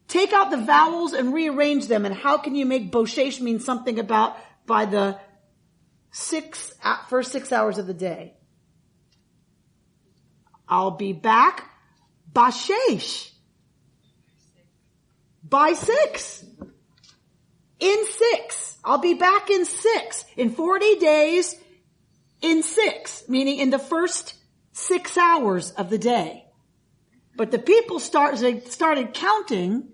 Take out the vowels and rearrange them. And how can you make boshesh mean something about by the first 6 hours of the day? I'll be back bashesh. By 6. In 6. I'll be back in 6. In 40 days, in 6. Meaning in the first 6 hours of the day. But the people started counting,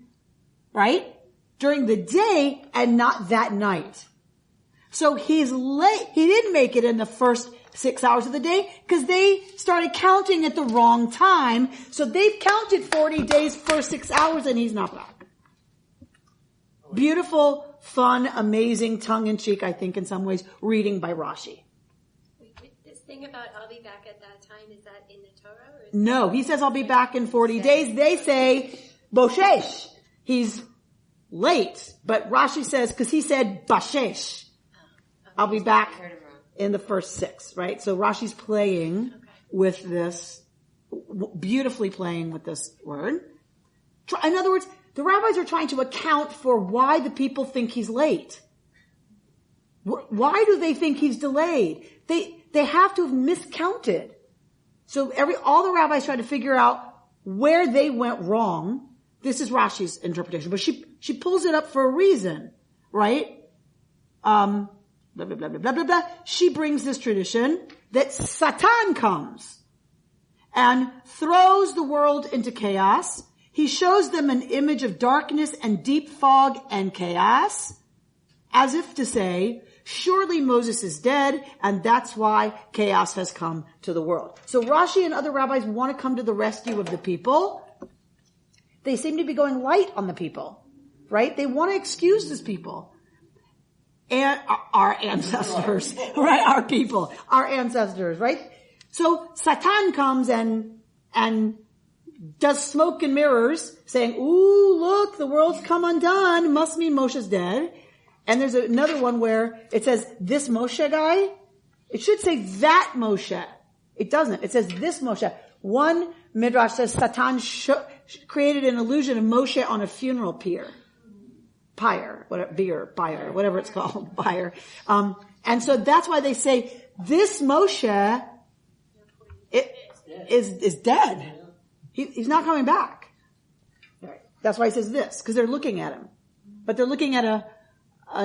right? During the day and not that night. So he's late. He didn't make it in the first 6 hours of the day because they started counting at the wrong time. So they've counted 40 days, first 6 hours, and he's not back. Beautiful, fun, amazing, tongue-in-cheek, I think in some ways, reading by Rashi. This thing about I'll be back at that time, is that in the Torah? Or No, he says I'll be back in 40 days. They say boshesh. He's late. But Rashi says, because he said bashesh. I'll be back in the first 6, right? So Rashi's playing with this, beautifully playing with this word. In other words, the rabbis are trying to account for why the people think he's late. Why do they think he's delayed? They have to have miscounted. So all the rabbis try to figure out where they went wrong. This is Rashi's interpretation, but she pulls it up for a reason, right? Blah, blah, blah, blah, blah, blah, blah. She brings this tradition that Satan comes and throws the world into chaos. He shows them an image of darkness and deep fog and chaos, as if to say, surely Moses is dead, and that's why chaos has come to the world. So Rashi and other rabbis want to come to the rescue of the people. They seem to be going light on the people, right? They want to excuse these people. And our ancestors, right? Our people, our ancestors, right? So Satan comes and does smoke and mirrors, saying, ooh, look, the world's come undone. Must mean Moshe's dead. And there's another one where it says, this Moshe guy. It should say that Moshe. It doesn't. It says this Moshe. One midrash says Satan created an illusion of Moshe on a funeral pyre, whatever it's called, pyre. And so that's why they say this Moshe is dead. He's not coming back. That's why he says this, because they're looking at him. But they're looking at a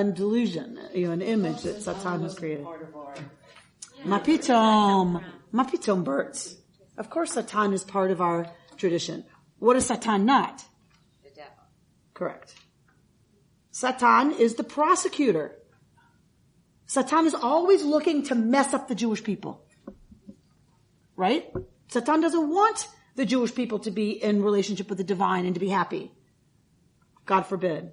delusion, an image that Satan has created. Mapitom, Bertz. Of course Satan is part of our tradition. What is Satan not? The devil. Correct. Satan is the prosecutor. Satan is always looking to mess up the Jewish people. Right? Satan doesn't want the Jewish people to be in relationship with the divine and to be happy. God forbid.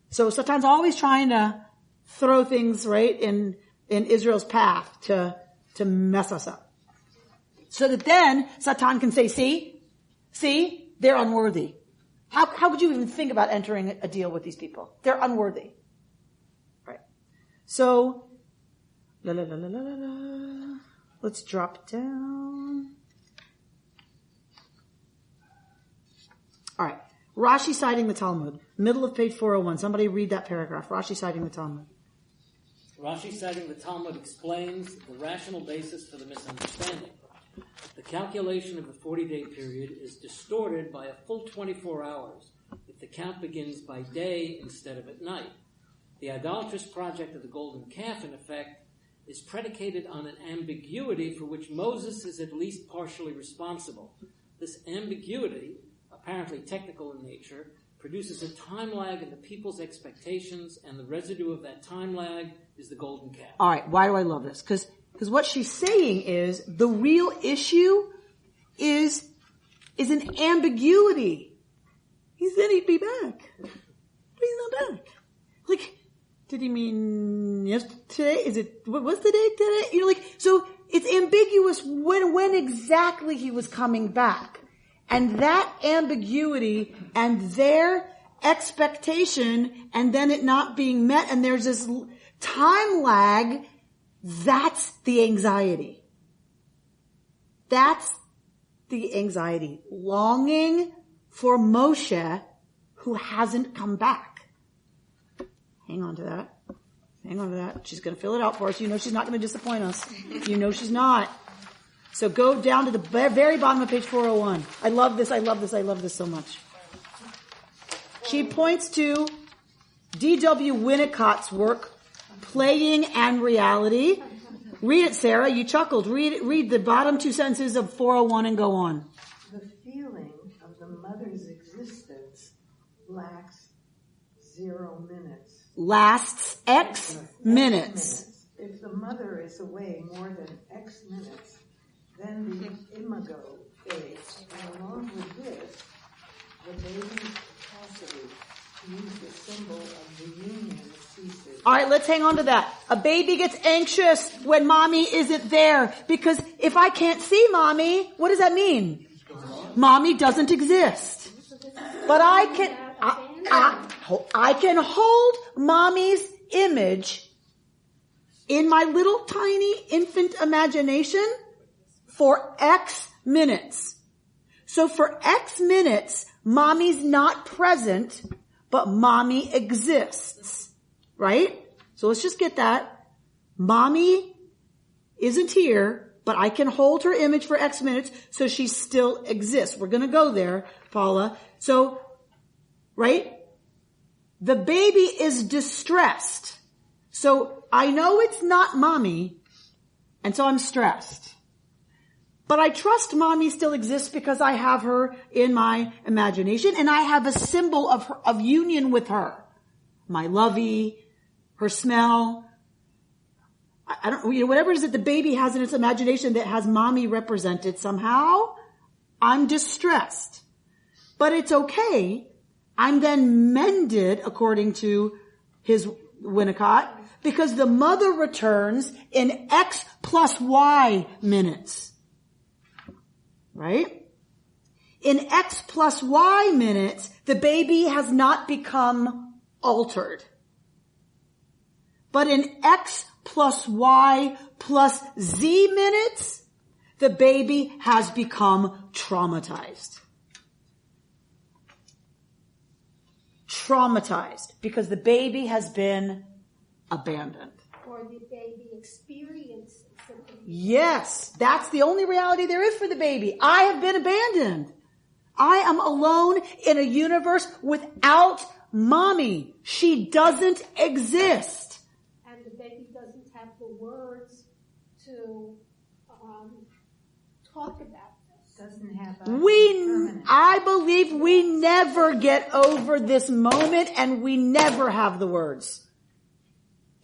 So Satan's always trying to throw things, right, in Israel's path to mess us up. So that then Satan can say, see, they're unworthy. How could you even think about entering a deal with these people? They're unworthy. Right. So, let's drop down. All right. Rashi citing the Talmud. Middle of page 401. Somebody read that paragraph. Rashi citing the Talmud. Rashi citing the Talmud explains the rational basis for the misunderstanding. The calculation of the 40-day period is distorted by a full 24 hours if the count begins by day instead of at night. The idolatrous project of the golden calf, in effect, is predicated on an ambiguity for which Moses is at least partially responsible. This ambiguity, apparently technical in nature, produces a time lag in the people's expectations, and the residue of that time lag is the golden calf. All right, why do I love this? Because what she's saying is the real issue is an ambiguity. He said he'd be back, but he's not back. Like, did he mean yesterday? What's the date today? So it's ambiguous when exactly he was coming back. And that ambiguity and their expectation and then it not being met and there's this time lag, that's the anxiety. That's the anxiety. Longing for Moshe who hasn't come back. Hang on to that. She's going to fill it out for us. You know she's not going to disappoint us. You know she's not. So go down to the very bottom of page 401. I love this so much. She points to D.W. Winnicott's work, Playing and Reality. Read it, Sarah. You chuckled. Read the bottom two sentences of 401 and go on. The feeling of the mother's existence lacks 0 minutes. Lasts X minutes. If the mother is away more than X minutes, then the imago fades, and along with this, the baby's capacity to use the symbol of the union ceases. All right, let's hang on to that. A baby gets anxious when mommy isn't there because if I can't see mommy, what does that mean? Mommy doesn't exist. But I can hold mommy's image in my little tiny infant imagination for X minutes. So for X minutes, mommy's not present, but mommy exists. Right? So let's just get that. Mommy isn't here, but I can hold her image for X minutes, so she still exists. We're gonna go there, Paula. So, right? The baby is distressed. So I know it's not mommy, and so I'm stressed. But I trust mommy still exists because I have her in my imagination and I have a symbol of union with her. My lovey, her smell. I don't, whatever it is that the baby has in its imagination that has mommy represented somehow, I'm distressed. But it's okay. I'm then mended according to his Winnicott because the mother returns in X plus Y minutes. Right? In X plus Y minutes, the baby has not become altered. But in X plus Y plus Z minutes, the baby has become traumatized. Traumatized because the baby has been abandoned. Or the baby experienced something. Yes, that's the only reality there is for the baby. I have been abandoned. I am alone in a universe without mommy. She doesn't exist. And the baby doesn't have the words to talk about this. Doesn't have I believe we never get over this moment and we never have the words.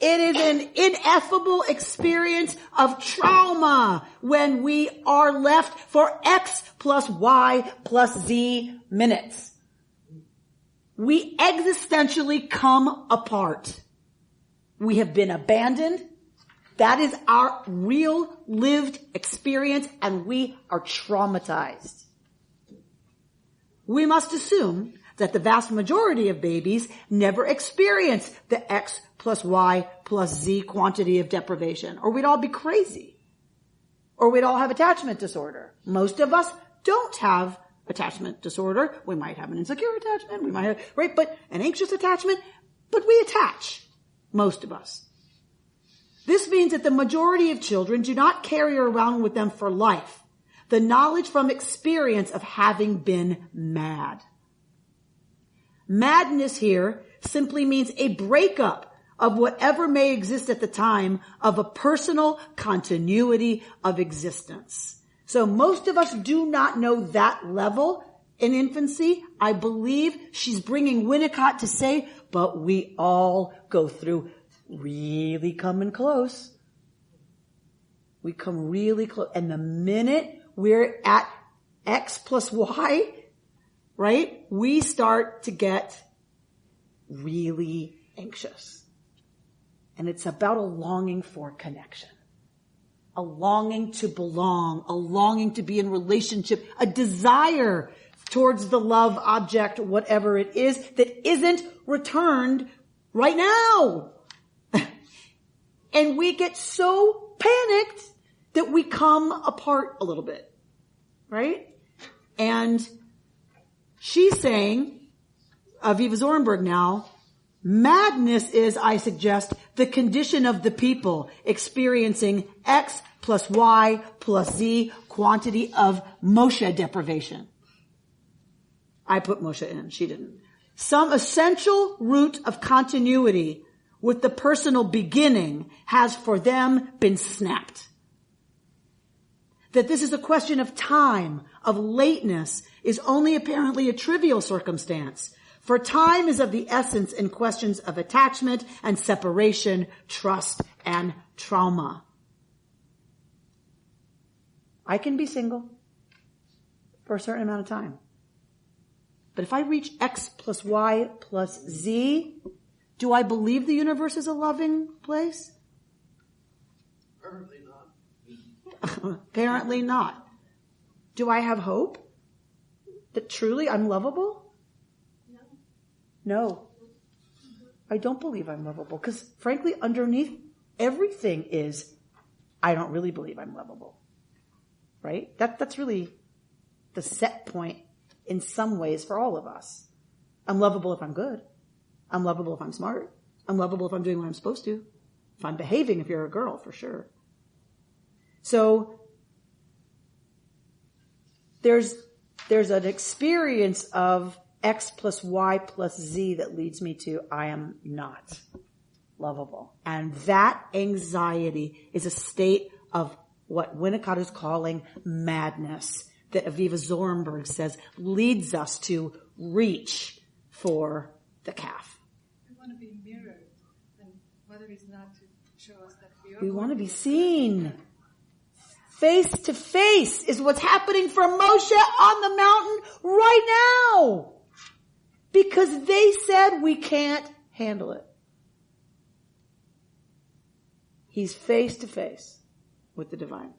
It is an ineffable experience of trauma when we are left for X plus Y plus Z minutes. We existentially come apart. We have been abandoned. That is our real lived experience and we are traumatized. We must assume that the vast majority of babies never experience the X plus Y plus Z quantity of deprivation, or we'd all be crazy. Or we'd all have attachment disorder. Most of us don't have attachment disorder. We might have an insecure attachment, we might have, right, but an anxious attachment, but we attach. Most of us. This means that the majority of children do not carry around with them for life the knowledge from experience of having been mad. Madness here simply means a breakup of whatever may exist at the time of a personal continuity of existence. So most of us do not know that level in infancy. I believe she's bringing Winnicott to say, but we all go through really coming close. We come really close. And the minute we're at X plus Y, right, we start to get really anxious. And it's about a longing for connection. A longing to belong, a longing to be in relationship, a desire towards the love object, whatever it is, that isn't returned right now. And we get so panicked that we come apart a little bit, right? And she's saying, Aviva Zornberg now, madness is, I suggest, the condition of the people experiencing X plus Y plus Z quantity of Moshe deprivation. I put Moshe in, she didn't. Some essential root of continuity with the personal beginning has for them been snapped. That this is a question of time, of lateness, is only apparently a trivial circumstance. For time is of the essence in questions of attachment and separation, trust and trauma. I can be single for a certain amount of time. But if I reach X plus Y plus Z, do I believe the universe is a loving place? Apparently not. Apparently not. Do I have hope that truly I'm lovable? No. I don't believe I'm lovable because frankly underneath everything is I don't really believe I'm lovable. Right? That's really the set point in some ways for all of us. I'm lovable if I'm good. I'm lovable if I'm smart. I'm lovable if I'm doing what I'm supposed to. If I'm behaving, if you're a girl, for sure. So, there's an experience of X plus Y plus Z that leads me to I am not lovable. And that anxiety is a state of what Winnicott is calling madness, that Aviva Zornberg says leads us to reach for the calf. We want to be mirrored, and whether it's not to show us that we want to be seen. Face to face is what's happening for Moshe on the mountain right now. Because they said we can't handle it. He's face to face with the divine.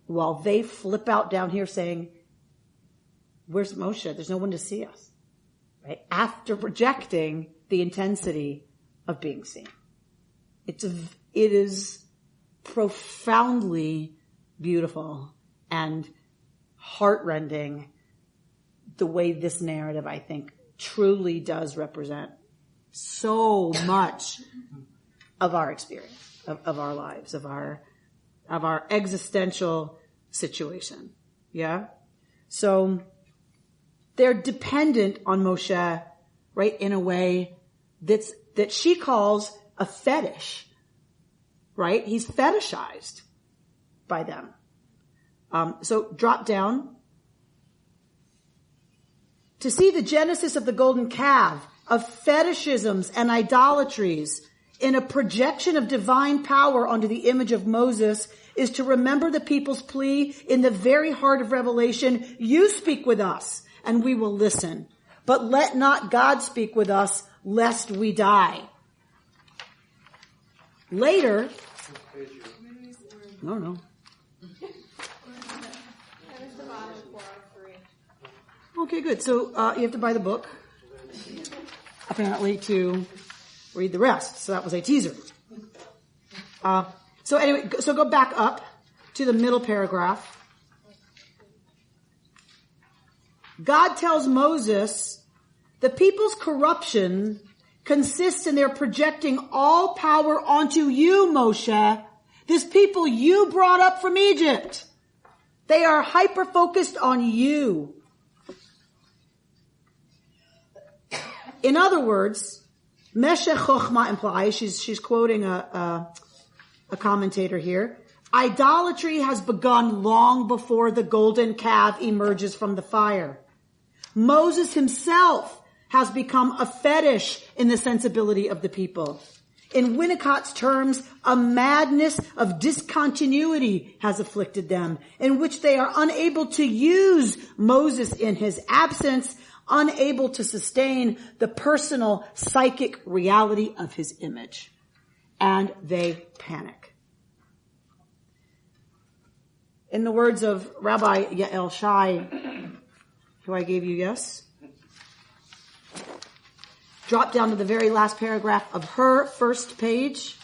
While they flip out down here saying, where's Moshe? There's no one to see us. Right? After rejecting the intensity of being seen. It is profoundly beautiful and heartrending the way this narrative, I think, truly does represent so much of our experience, of our lives, of our existential situation. Yeah? So they're dependent on Moshe, right, in a way that she calls a fetish. Right? He's fetishized by them. So drop down. To see the genesis of the golden calf, of fetishisms and idolatries in a projection of divine power onto the image of Moses is to remember the people's plea in the very heart of Revelation, you speak with us and we will listen. But let not God speak with us lest we die. Later, no. Okay, good. So you have to buy the book, apparently, to read the rest. So that was a teaser. So anyway, so go back up to the middle paragraph. God tells Moses, the people's corruption consists in their projecting all power onto you, Moshe. This people you brought up from Egypt. They are hyper-focused on you. In other words, Meshech Chochmah implies, she's quoting a commentator here, idolatry has begun long before the golden calf emerges from the fire. Moses himself has become a fetish in the sensibility of the people. In Winnicott's terms, a madness of discontinuity has afflicted them, in which they are unable to use Moses in his absence, unable to sustain the personal psychic reality of his image. And they panic. In the words of Rabbi Yael Shai, who I gave you, yes? Drop down to the very last paragraph of her first page.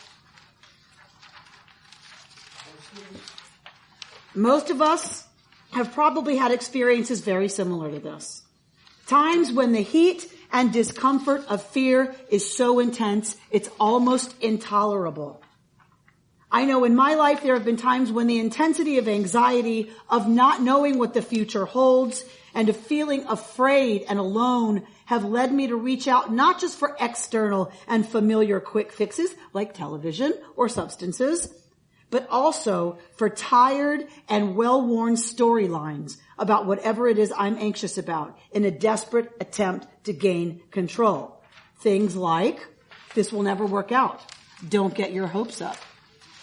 Most of us have probably had experiences very similar to this. Times when the heat and discomfort of fear is so intense, it's almost intolerable. I know in my life there have been times when the intensity of anxiety, of not knowing what the future holds, and of feeling afraid and alone have led me to reach out not just for external and familiar quick fixes like television or substances, but also for tired and well-worn storylines about whatever it is I'm anxious about in a desperate attempt to gain control. Things like, this will never work out. Don't get your hopes up.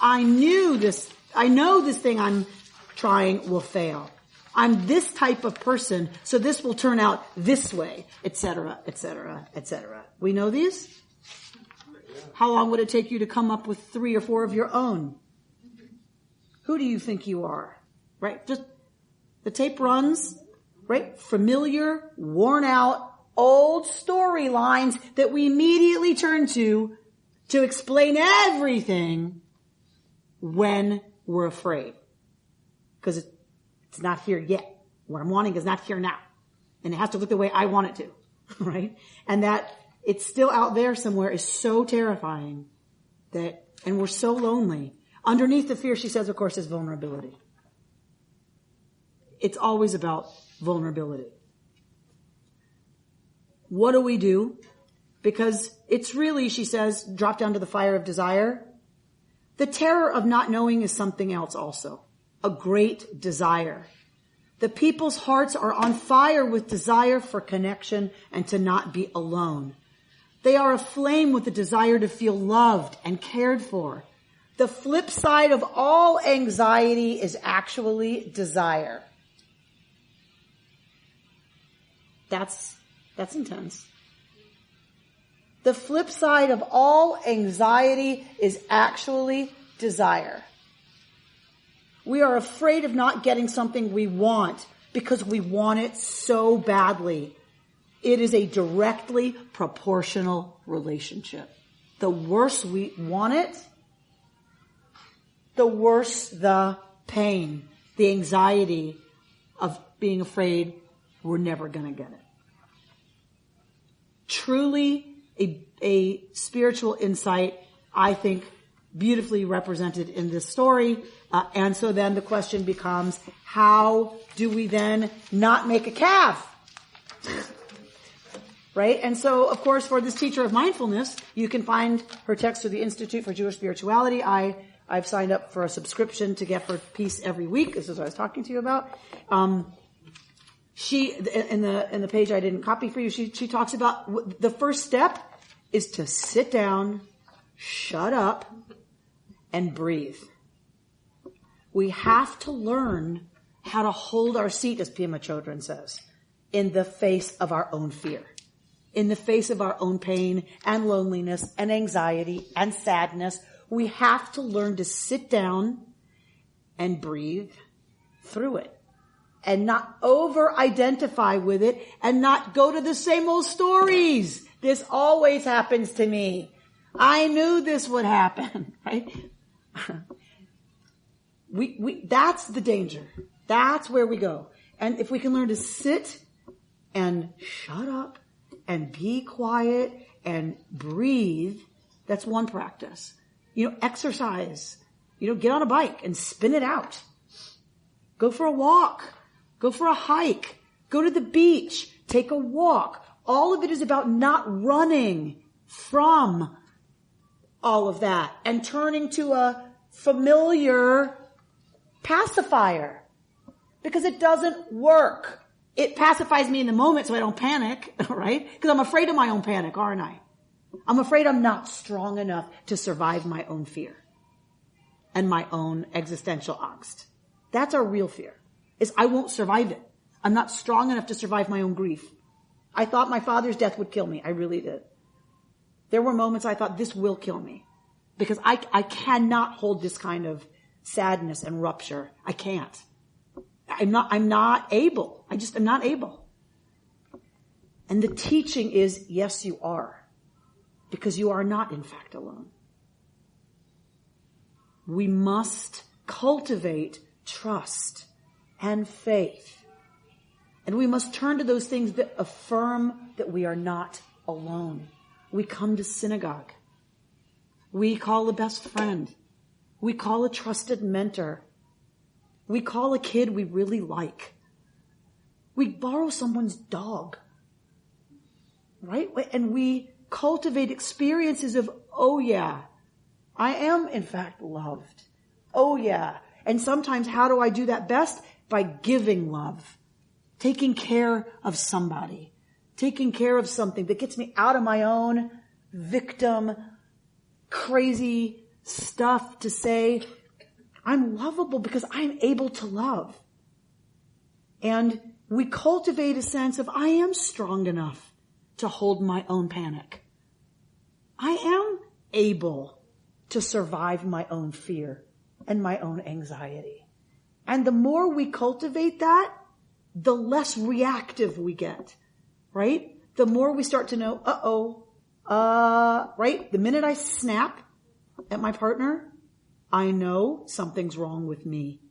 I know this thing I'm trying will fail. I'm this type of person, so this will turn out this way, etc., etc., etc. We know these? How long would it take you to come up with 3 or 4 of your own? Who do you think you are? Right? Just the tape runs, right? Familiar, worn out, old storylines that we immediately turn to explain everything when we're afraid. Because it's not here yet. What I'm wanting is not here now. And it has to look the way I want it to. Right? And that it's still out there somewhere is so terrifying and we're so lonely. Underneath the fear, she says, of course, is vulnerability. It's always about vulnerability. What do we do? Because it's really, she says, drop down to the fire of desire. The terror of not knowing is something else also. A great desire. The people's hearts are on fire with desire for connection and to not be alone. They are aflame with the desire to feel loved and cared for. The flip side of all anxiety is actually desire. That's intense. The flip side of all anxiety is actually desire. We are afraid of not getting something we want because we want it so badly. It is a directly proportional relationship. The worse we want it, the worse the pain, the anxiety of being afraid we're never going to get it. Truly a spiritual insight, I think, beautifully represented in this story. And so then the question becomes, how do we then not make a calf? Right? And so, of course, for this teacher of mindfulness, you can find her text through the Institute for Jewish Spirituality. I've signed up for a subscription to get her piece every week. This is what I was talking to you about. She, in the page I didn't copy for you, she talks about the first step is to sit down, shut up, and breathe. We have to learn how to hold our seat, as Pema Chodron says, in the face of our own fear, in the face of our own pain and loneliness and anxiety and sadness. We have to learn to sit down and breathe through it and not over-identify with it and not go to the same old stories. This always happens to me. I knew this would happen, right? That's the danger. That's where we go. And if we can learn to sit and shut up and be quiet and breathe, that's one practice. Exercise. Get on a bike and spin it out. Go for a walk. Go for a hike. Go to the beach. Take a walk. All of it is about not running from all of that and turning to a familiar pacifier, because it doesn't work. It pacifies me in the moment so I don't panic, right? Because I'm afraid of my own panic, aren't I? I'm afraid I'm not strong enough to survive my own fear and my own existential angst. That's our real fear, is I won't survive it. I'm not strong enough to survive my own grief. I thought my father's death would kill me. I really did. There were moments I thought this will kill me because I cannot hold this kind of sadness and rupture. I can't. I'm not able. I just am not able. And the teaching is, yes, you are, because you are not in fact alone. We must cultivate trust and faith. And we must turn to those things that affirm that we are not alone. We come to synagogue. We call a best friend. We call a trusted mentor. We call a kid we really like. We borrow someone's dog. Right? And we cultivate experiences of, oh yeah, I am in fact loved. Oh yeah. And sometimes how do I do that best? By giving love. Taking care of somebody. Taking care of something that gets me out of my own victim, crazy stuff to say, I'm lovable because I'm able to love. And we cultivate a sense of, I am strong enough to hold my own panic. I am able to survive my own fear and my own anxiety. And the more we cultivate that, the less reactive we get, right? The more we start to know, right? The minute I snap at my partner, I know something's wrong with me,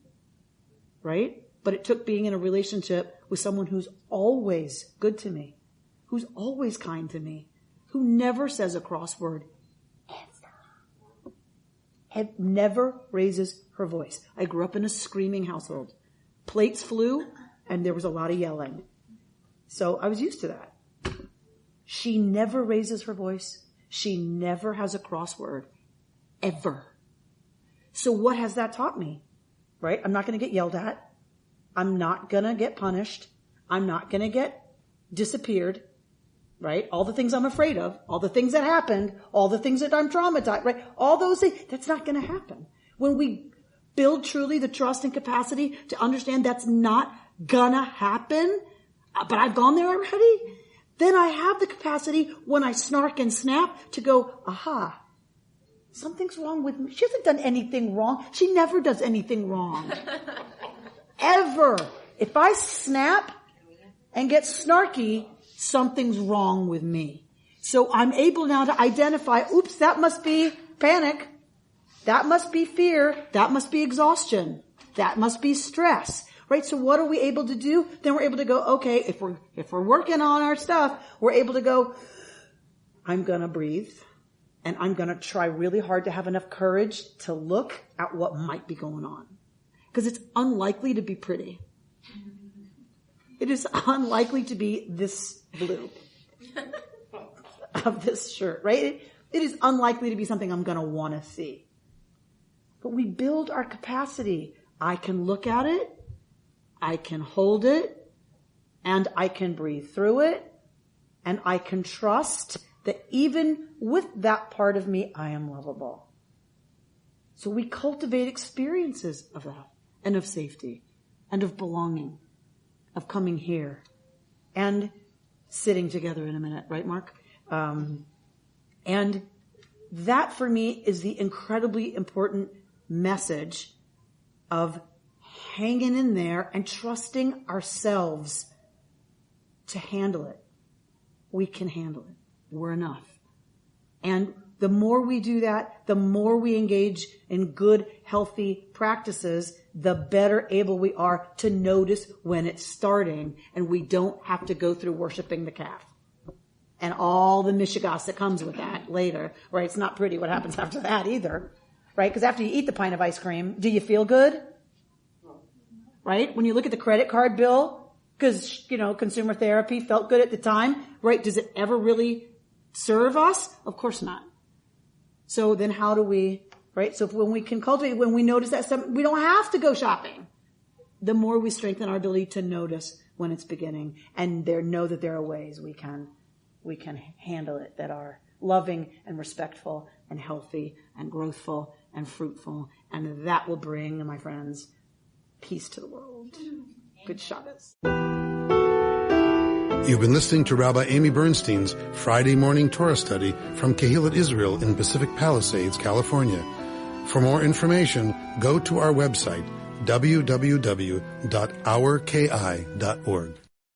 right? But it took being in a relationship with someone who's always good to me, who's always kind to me, who never says a cross word, never raises her voice. I grew up in a screaming household. Plates flew, and there was a lot of yelling. So I was used to that. She never raises her voice. She never has a crossword. Ever. So what has that taught me? Right? I'm not going to get yelled at. I'm not going to get punished. I'm not going to get disappeared. Right? All the things I'm afraid of, all the things that happened, all the things that I'm traumatized, right? All those things, that's not going to happen. When we build truly the trust and capacity to understand that's not gonna happen, but I've gone there already, then I have the capacity when I snark and snap to go, aha, something's wrong with me. She hasn't done anything wrong. She never does anything wrong. Ever. If I snap and get snarky, something's wrong with me. So I'm able now to identify, oops, that must be panic. That must be fear. That must be exhaustion. That must be stress. Right? So what are we able to do? Then we're able to go, okay, if we're working on our stuff, we're able to go, I'm gonna breathe, and I'm gonna try really hard to have enough courage to look at what might be going on. Because it's unlikely to be pretty. It is unlikely to be this blue of this shirt, right? It is unlikely to be something I'm going to want to see. But we build our capacity. I can look at it, I can hold it, and I can breathe through it, and I can trust that even with that part of me, I am lovable. So we cultivate experiences of that, and of safety, and of belonging, of coming here, and sitting together in a minute, right, Mark? And that for me is the incredibly important message of hanging in there and trusting ourselves to handle it. We can handle it. We're enough. And the more we do that, the more we engage in good, healthy practices, the better able we are to notice when it's starting, and we don't have to go through worshiping the calf and all the mishigas that comes with that later, right? It's not pretty what happens after that either, right? Because after you eat the pint of ice cream, do you feel good? Right? When you look at the credit card bill, because, consumer therapy felt good at the time, right? Does it ever really serve us? Of course not. So then how do we, right? So when we can cultivate, when we notice that stuff, we don't have to go shopping. The more we strengthen our ability to notice when it's beginning, and know that there are ways we can handle it that are loving and respectful and healthy and growthful and fruitful. And that will bring, my friends, peace to the world. Good Shabbos. You've been listening to Rabbi Amy Bernstein's Friday morning Torah study from Kehillat Israel in Pacific Palisades, California. For more information, go to our website, www.ourki.org.